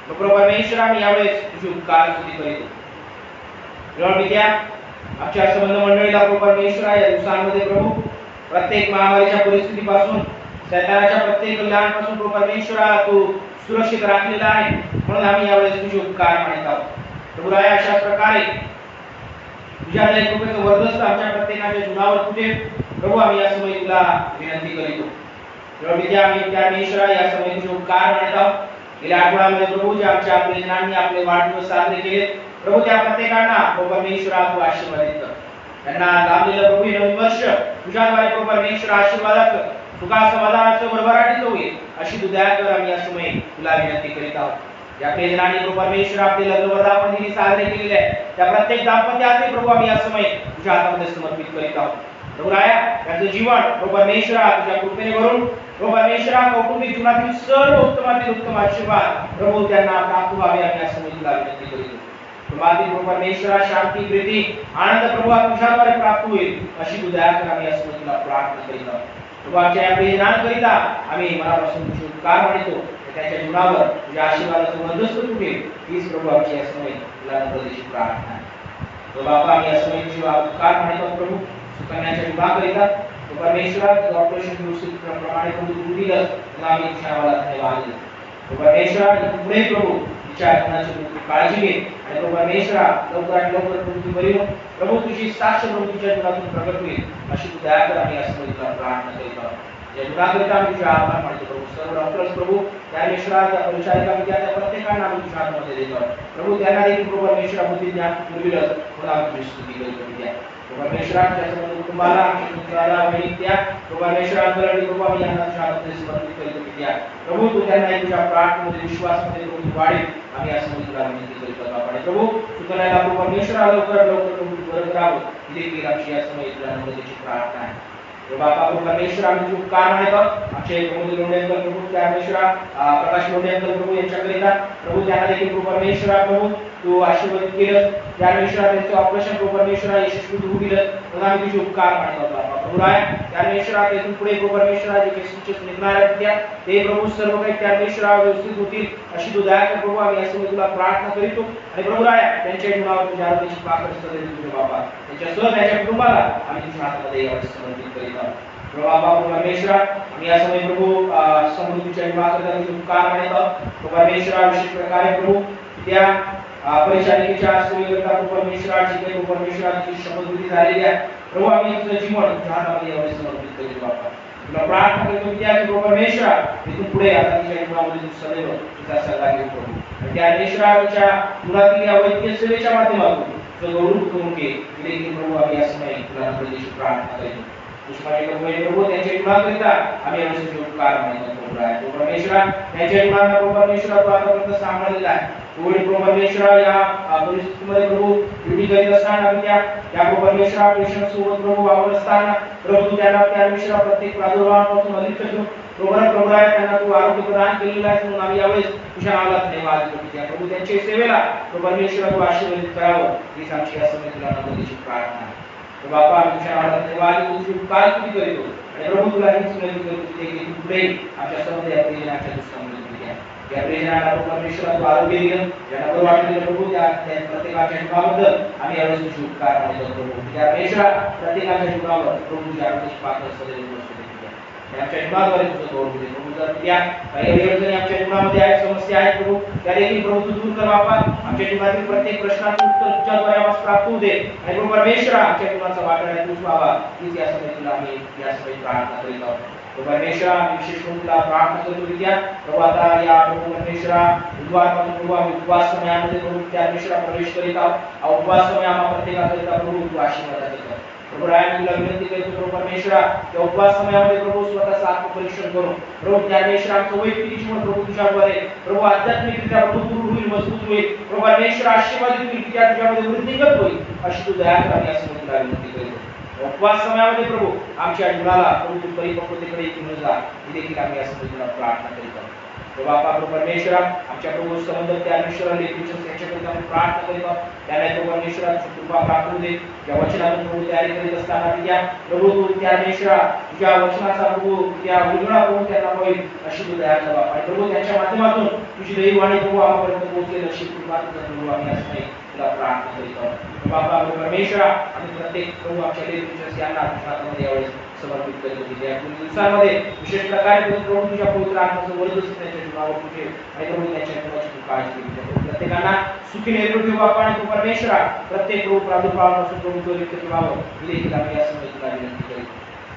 प्रभू परमेश्वरा, आम्ही यावेळेस तुझी उपकार स्तुती करीतो. विद्या आमच्या संबंध मंडळीला प्रभू परमेश्वरा, या दिवसांमध्ये प्रभू प्रत्येक महामारीच्या परिस्थितीपासून, शैतानाच्या प्रत्येक कल्याणापासून प्रभू परमेश्वरा तू सुरक्षित राखलेला आहे, म्हणून आम्ही यावेळेस तुझे उपकार मानित आहोत. प्रभू राया, अशा प्रकारे तुझ्या कृपेचं वर्धस्थ आमच्या प्रत्येकाच्या जीवनावर तुझे प्रभू आम्ही या समय तुला विनंती करीतो. विद्या आम्ही त्या परमेश्वरा या समय तुझे उपकार मानित आहोत. गेल्या आठवड्यामध्ये प्रभू जे आमच्या प्रियजनांनी आपले वाढदिवस साजरे केले, प्रभू त्या प्रत्येकांना प्रभू परमेश्वरा तू आशीर्वादित कर. त्यांना लाभलेलं प्रभू हे नवीन वर्ष तुझ्याद्वारे प्रभू परमेश्वरा आशीर्वादाचं, सुखा समाधानाचं, भरभराटीचं होईल अशी तू दया कर. आम्ही या समय तुला विनंती करीत आहोत. या प्रियजनांनी प्रभू परमेश्वरा आपले लग्न वर्धापन दिनी साजरे केलेले आहे, त्या प्रत्येक दाम्पत्याचे प्रभू आम्ही या समय तुझ्या हातामध्ये समर्पित करीत आहोत. प्रभू राया, त्यांचं जीवन प्रभू परमेश्वरा तुझ्या कृपेने भरून प्रभू परमेश्वरा कौटुंबिक जीवनातील सर्व उत्तमातील उत्तम आशीर्वाद प्रभू त्यांना प्राप्त व्हावे आम्ही या समय तुला विनंती करीतो. कुटुंबातील प्रभू परमेश्वरा शांती, प्रीती, आनंद प्रभू तुझ्याद्वारे प्राप्त होईल अशी तू दया कर. आम्ही या समय तुला प्रार्थना करीत आहोत. प्रभू आमच्या या प्रियजनांकरिता आम्ही मनापासून तुझे उपकार मानितो, त्याच्या जीवनावर तुझ्या आशीर्वादाचं मध्यस्थ तुटेल हीच प्रभू आमची या समय तुला नम्रतेची प्रार्थना आहे. प्रभू बापा आम्ही या समय तुझे उपकार मानितो प्रभू सुकन्याच्या जीवनाकरिता परमेश्वरा ऑपरेशन व्यवस्थित प्रमाणे प्रभू तू दिलंस तुला आम्ही तुझ्या नावाला धन्यवाद देतो. परमेश्वरा पुढे प्रभू तिच्या आत्म्याची काळजी घे आणि प्रभू परमेश्वरा लवकरात लवकर प्रभू ती बरी हो, प्रभू तुझी साक्ष प्रभू तुझ्या जीवनातून प्रगट होईल अशी तू दया कर. आम्ही या समय तुला प्रार्थना करीत आहोत. या जीवनाकरिता आम्ही तुझे आभार मानतो प्रभू. सर्व डॉक्टर्स प्रभू परमेश्वरा त्या परिचारिका विद्यार्थ्या प्रत्येकांना आम्ही तुझ्या हातामध्ये देतो प्रभू. त्यांना देखील प्रभू परमेश्वरा बुद्धी ज्ञान पुरविलंस म्हणून आम्ही तुझी स्तुती करतो. द्या परमेश्वरा त्याच्या कुटुंबाला आमच्या मित्राला वैनित्या परमेश्वरा अंतराळी प्रभू आम्ही यांना तुझ्या हातामध्ये समर्पित करतो. द्या प्रभू तू त्यांना तुझ्या प्रार्थनेमध्ये विश्वासामध्ये प्रभू वाढेल आम्ही या समय तुला विनंती करतो बापा. प्रभू तू त्यांना प्रभू परमेश्वरा लवकरात लवकर प्रभू बरं करावं ही देखील आमची या समय तुला नम्रतेची प्रार्थना आहे. बापा प्रभू परमेश्वरा आम्ही तुझे उपकार मानतो आमचे प्रभू लोंढेकर प्रभू परमेश्वरा प्रकाश लोंढेकर प्रभू यांच्याकरिता प्रभू त्यांना देखील प्रभू परमेश्वरा प्रभू तू आशीर्वादित केलं परमेश्वरा त्यांचं ऑपरेशन प्रभू परमेश्वरा यशस्वी होऊ दिलं म्हणून आम्ही तुझे उपकार मानतो बापा. प्रभू राय परमेश्वरा तेथून पुढे प्रभू परमेश्वरा जे काही सूचित निघणार आहेत त्या ते प्रभू सर्व काही परमेश्वरा व्यवस्थित होतील अशी तू दया कर प्रभू. आम्ही या समय तुला प्रार्थना करीतो आणि प्रभू राय त्यांच्या जीवनावर तुझ्या आरोग्याची पाकड सदैव तुझे बापा त्यांच्यासह त्यांच्या कुटुंबाला आम्ही तुझ्या हातामध्ये यावेळी समर्पित करीत आहोत. प्रभू बापा परमेश्वरा आम्ही या समय प्रभू समृद्धीच्या विभागाकरिता तुझे उपकार मानत आहोत. परमेश्वरा विशेष प्रकारे प्रभू त्या परिचारिकेच्या सेवेकरिता प्रभू परमेश्वरा जी काही परमेश्वराची शपथविधी झालेली आहे प्रभू आम्ही तुझं जीवन तुझ्या हातामध्ये यावेळी समर्पित करीत बापा. तुला प्रार्थना करतो की प्रभू परमेश्वरा इथून पुढे आता तिच्या जीवनामध्ये तू सदैव तुझा सल्ला घेऊ प्रभू आणि त्या परमेश्वराच्या मुलातील या वैद्यकीय सेवेच्या माध्यमातून तुझं गौरव करून घे देखील प्रभू आम्ही या समय तुला नम्रतेची प्रार्थना करीतो. प्रभू त्यांच्या जीवनाकरिता आम्ही यावेळी तुझे उपकार मानतो प्रभू परमेश्वरा त्यांच्या जीवनाला प्रभू परमेश्वरा तू आतापर्यंत सांभाळलेला आहे. तू प्रभू परमेश्वरा या परिस्थितीमध्ये प्रभू ड्युटी करीत असताना त्या प्रभू परमेश्वरा पेशंट सोबत प्रभू वावरत असताना प्रभू त्यांना त्या परमेश्वरा प्रत्येक प्रादुर्भावापासून अलिप्त ठेवून प्रभू त्यांना तू आरोग्य प्रदान केलेलं आहे म्हणून आम्ही यावेळेस तुझ्या नावाला धन्यवाद देतो. प्रभू त्यांच्या सेवेला प्रभू परमेश्वरा तू आशीर्वादित करावं हीच आमची या समय तुला नम्रतेची प्रार्थना आहे. बापा आम्ही तुझ्या नावाला धन्यवाद तुझी उपकार स्तुती करतो आणि प्रभू तुला हीच विनंती करतो की तू पुढे आमच्या समोर या प्रियजनाच्या दुसऱ्या या प्रियजनाला प्रभू परमेश्वरा तू आरोग्य दिलं ज्यांना बरं वाटलेलं प्रभू त्या प्रत्येकाच्या जीवनाबद्दल आम्ही यावेळेस तुझे उपकार मानतो प्रभू. त्या परमेश्वरा प्रत्येकाच्या जीवनावर प्रभू तुझ्या आरोग्याची पाकळ सदैव आमच्या जीवनाद्वारे तुझं गौरव दे प्रभू. जर त्या काही अडचणी आमच्या जीवनामध्ये आहेत समस्या आहेत प्रभू त्या देखील प्रभू तू दूर कर बापा. आमच्या जीवनातील प्रत्येक प्रश्नाचं उत्तर तुझ्याद्वारे आम्हाला प्राप्त होऊ दे आणि प्रभू परमेश्वरा आमच्या जीवनाचा वाटा तूच व्हावा हीच या समय तुला आम्ही या समय प्रार्थना करीत आहोत. प्रभू परमेश्वरा विशेष करून तुला प्रार्थना करतो की त्या प्रभू आता या प्रभू परमेश्वरा बुधवारपासून प्रभू आम्ही उपवास समयामध्ये प्रभू त्या परमेश्वरा प्रवेश करीत आहोत. उपवास समय आम्हा प्रत्येकाकरिता प्रभू तू आशीर्वाद देतो प्रभू. राया तुला विनंती करतो प्रभू परमेश्वरा त्या उपवास समयामध्ये प्रभू स्वतःचं आत्मपरीक्षण करून प्रभू त्या परमेश्वरा आमचं वैयक्तिक जीवन प्रभू तुझ्याद्वारे प्रभू आध्यात्मिकरित्या प्रभू दृढ होईल मजबूत होईल प्रभू परमेश्वरा आशीर्वादित होईल की त्या तुझ्यामध्ये वृद्धिंगत होईल अशी तू दया कर आम्ही असं तुला विनंती करतो. उपवास समयामध्ये प्रभू आमच्या जीवनाला प्रभू तू परिपक्वतेकडे घेऊन जा ही देखील आम्ही असं तुला प्रार्थना करीत आहोत. बापा प्रभू परमेश्वरा आमच्या प्रभू संबंध त्या परमेश्वरा लेखीच्या यांच्याकरिता आम्ही प्रार्थना करीत आहोत. त्याला प्रभू परमेश्वरा कृपा प्राप्त होऊ दे. त्या वचनातून प्रभू तयारी करीत असताना त्या प्रभू तू त्या परमेश्वरा तुझ्या वचनाचा प्रभू त्या उलगडा प्रभू त्यांना होईल अशी तू दया कर बापा. प्रभू त्यांच्या माध्यमातून तुझी दैवाणी प्रभू आम्हापर्यंत पोहोचेल अशी कृपा तुझा प्रभू आम्ही असं तुला प्रार्थना करीत आहोत. बापा प्रभू परमेश्वरा आम्ही प्रत्येक प्रभू आमच्या लेखीच्या यांना तुझ्या हातामध्ये यावेळेस समर्पित करीत होती. या दिवसांमध्ये विशेष प्रकारे प्रभू तुझ्या पवित्र आत्म्याचं वरदच त्यांच्या जीवनावर तुझे आणि प्रभू त्यांच्या जीवनाची तू काळजी घेतली. प्रत्येकांना सुखी निरोगी ठेवा आणि तू परमेश्वरा प्रत्येक प्रभू प्रादुर्भावापासून प्रभू त्वरित ठेवावं ही देखील आम्ही या समय तुला विनंती करीत.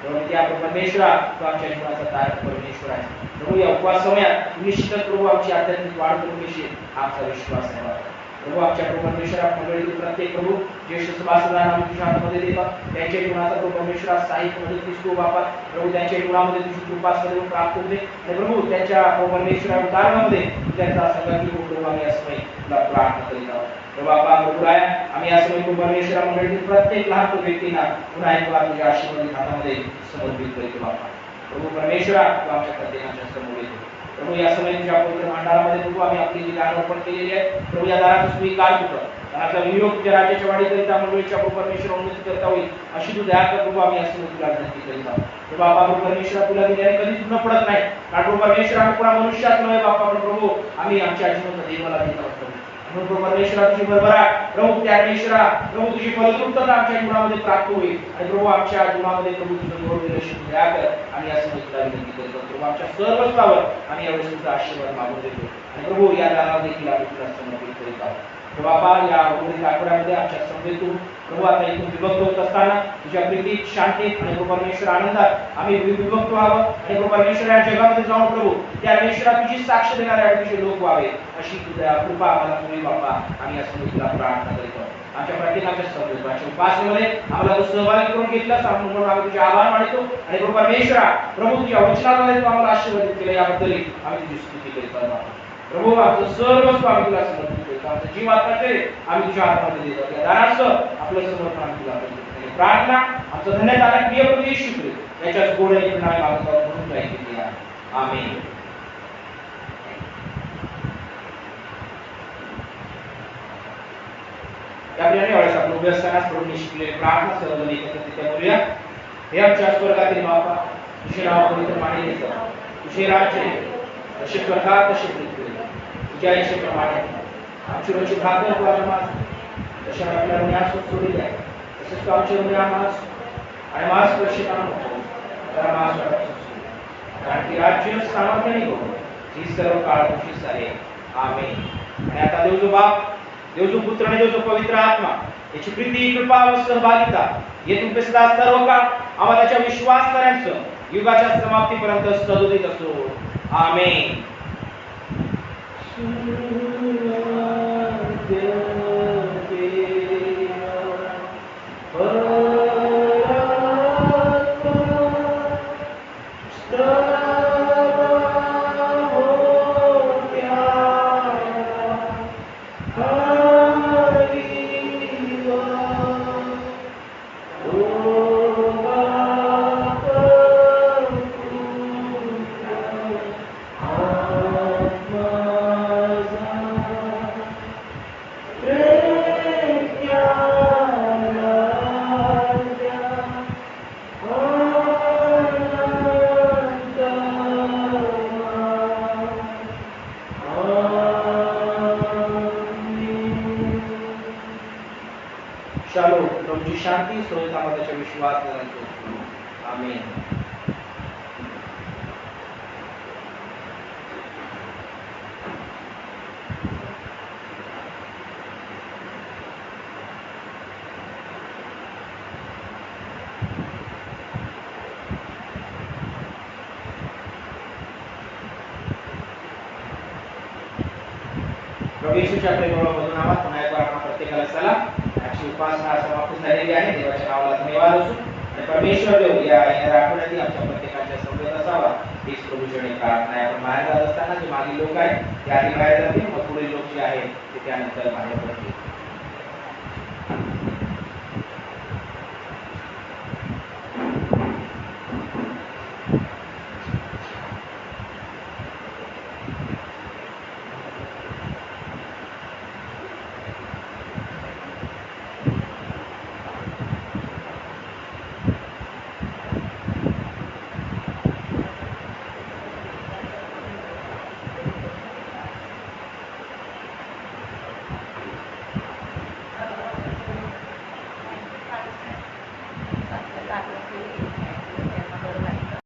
प्रभू त्या परमेश्वरा तू आमच्या जीवनाचा तारक परमेश्वर आहे. प्रभू या उपवास समयात निश्चितच प्रभू आमची आध्यात्मिक वाढ करून घेशील आमचा विश्वास आहे. प्रभू आमच्या प्रभू परमेश्वरा मंडळीतील प्रत्येक प्रभू ज्येष्ठ सभासदांना आम्ही तुझ्या हातामध्ये देतात. त्यांच्या जीवनाचा प्रभू परमेश्वरा साहित्य मदत दिसतो बापा. प्रभू त्यांच्या जीवनामध्ये तुझी कृपा सदैव प्राप्त होते आणि प्रभू त्यांच्या प्रभू परमेश्वरा उदाहरणामध्ये त्यांचा संगती प्रभू आम्ही या समय तुला प्रार्थना करीत आहोत. प्रभू बापा प्रभू राया आम्ही या समय प्रभू परमेश्वरा मंडळीतील प्रत्येक लहान व्यक्तींना पुन्हा एक वार तुझ्या आशीर्वादित हातामध्ये समर्पित करीतो बापा. प्रभू परमेश्वरा तू आमच्या प्रत्येकाच्या समोर येतो. प्रभू या समय तुझ्या पवित्र भांडारामध्ये प्रभू आम्ही आपली जी दान अर्पण केलेली आहे प्रभू या दानाचा स्वीकार कर. आता वियोग तुझ्या राज्याच्या वाढीकरिता मंडळीच्या प्रभू परमेश्वर उन्नती करता होईल अशी तू दया कर प्रभू. आम्ही असं तुला विनंती करीत आहोत प्रभू. बाबा परमेश्वर तुला दिल्याने कधीच न पडत नाही. कारण प्रभू परमेश्वर आम्ही पुन्हा मनुष्यात नव्हे बापा, पण प्रभू आम्ही आमच्या जीवनात देवाला देत आहोत प्रभू. परमेश्वरा तुझी भरभरा प्रभू, त्या परमेश्वरा प्रभू तुझी फलद्रुपता आमच्या जीवनामध्ये प्राप्त होईल आणि प्रभू आमच्या जीवनामध्ये प्रभू तुझं निवडलेलं शिकून दया कर. आणि असं तुला विनंती करतो प्रभू. आमच्या सर्वस्वावर आम्ही यावेळेस तुझा आशीर्वाद मागून देतो आणि प्रभू या दानाला देखील आम्ही तुला समर्पित करीत आहोत बाबा. या उर्वरित आठवड्यामध्ये आमच्या समवेतून प्रभू आता इथून विभक्त होत असताना तुझ्या प्रीतीत, शांतीत आणि प्रभू परमेश्वर आनंदात आम्ही विभक्त व्हावं आणि प्रभू परमेश्वर या जगामध्ये जाऊन प्रभू त्या परमेश्वरा तुझी साक्ष देणारे तुझे लोक व्हावे अशी तुझ्या कृपा आम्हाला पुढे बापा. आम्ही असं तुला प्रार्थना करतो. आमच्या प्रत्येकाच्या समवेत उपासनेमध्ये आम्हाला तू सहभागी करून घेतलास म्हणून आम्ही तुझे आभार मानतो आणि प्रभू परमेश्वरा प्रभू तुझ्या वचनाद्वारे तू आम्हाला आशीर्वादित केलं याबद्दल आम्ही तुझी स्तुती करतो प्रभू. आमचं सर्वस्व आम्ही तुला समर्पित करतो. आमचं जीव आत्माचे आम्ही तुझ्या हातामध्ये देतो. त्या दानाचं आपलं समर्पण आम्ही तुला करतो. प्रार्थना आमचं धन्यवाद आला प्रिय प्रभू येशू ख्रिस्त याच्याच गोड आणि नामे मागतो म्हणून तुला ऐकली आहे. आमेन. आपल्याला वेळेस आपण उभे असताना प्रभूने शिकलेली प्रार्थना सर्वजण एकत्रित बोलूया. हे आमच्या स्वर्गातील बापा, तुझे नाव पवित्र मानले जावे, तुझे राज्य जसे स्वर्गात तसे पृथ्वीवर, तुझ्या इच्छेप्रमाणे आमची रोजची भाकर तू आम्हाला जसे आपल्या न्यास सोडली आहे तसेच तू आमची ऋणे आम्हाला आणि मास स्पर्शिता नको तर मास कारण की राज्य सामर्थ्य नाही हो ही सर्व काळ तुझीच आहे. आमेन. आणि आता देव जो बाप, देव जो पुत्र आणि देव जो पवित्र आत्मा याची प्रीती, कृपा व सहभागिता येथून पेसला सर्व काळ आम्हाला त्याच्या विश्वासणाऱ्यांचं युगाच्या समाप्तीपर्यंत सदोदित असो. आमेन. शालोम. प्रभूची शांती स्रोत आम्हाला त्याच्या विश्वास आमेन. प्रभू येशूच्या प्रेमामधून आम्हाला पुन्हा एकदा आपण प्रत्येकाला सलाम. आजची उपासना समाप्त झालेली आहे. देवाच्या नावाला धन्यवाद असो आणि परमेश्वर देव या आठवड्यातही आमच्या प्रत्येकाच्या समवेत असावा हीच प्रभूची प्रार्थना आहे. आपण बाहेर जात असताना जे मागील लोक आहेत ते आधी बाहेर जातील, मग पुढील लोक जे आहेत ते त्यानंतर बाहेर पडतील.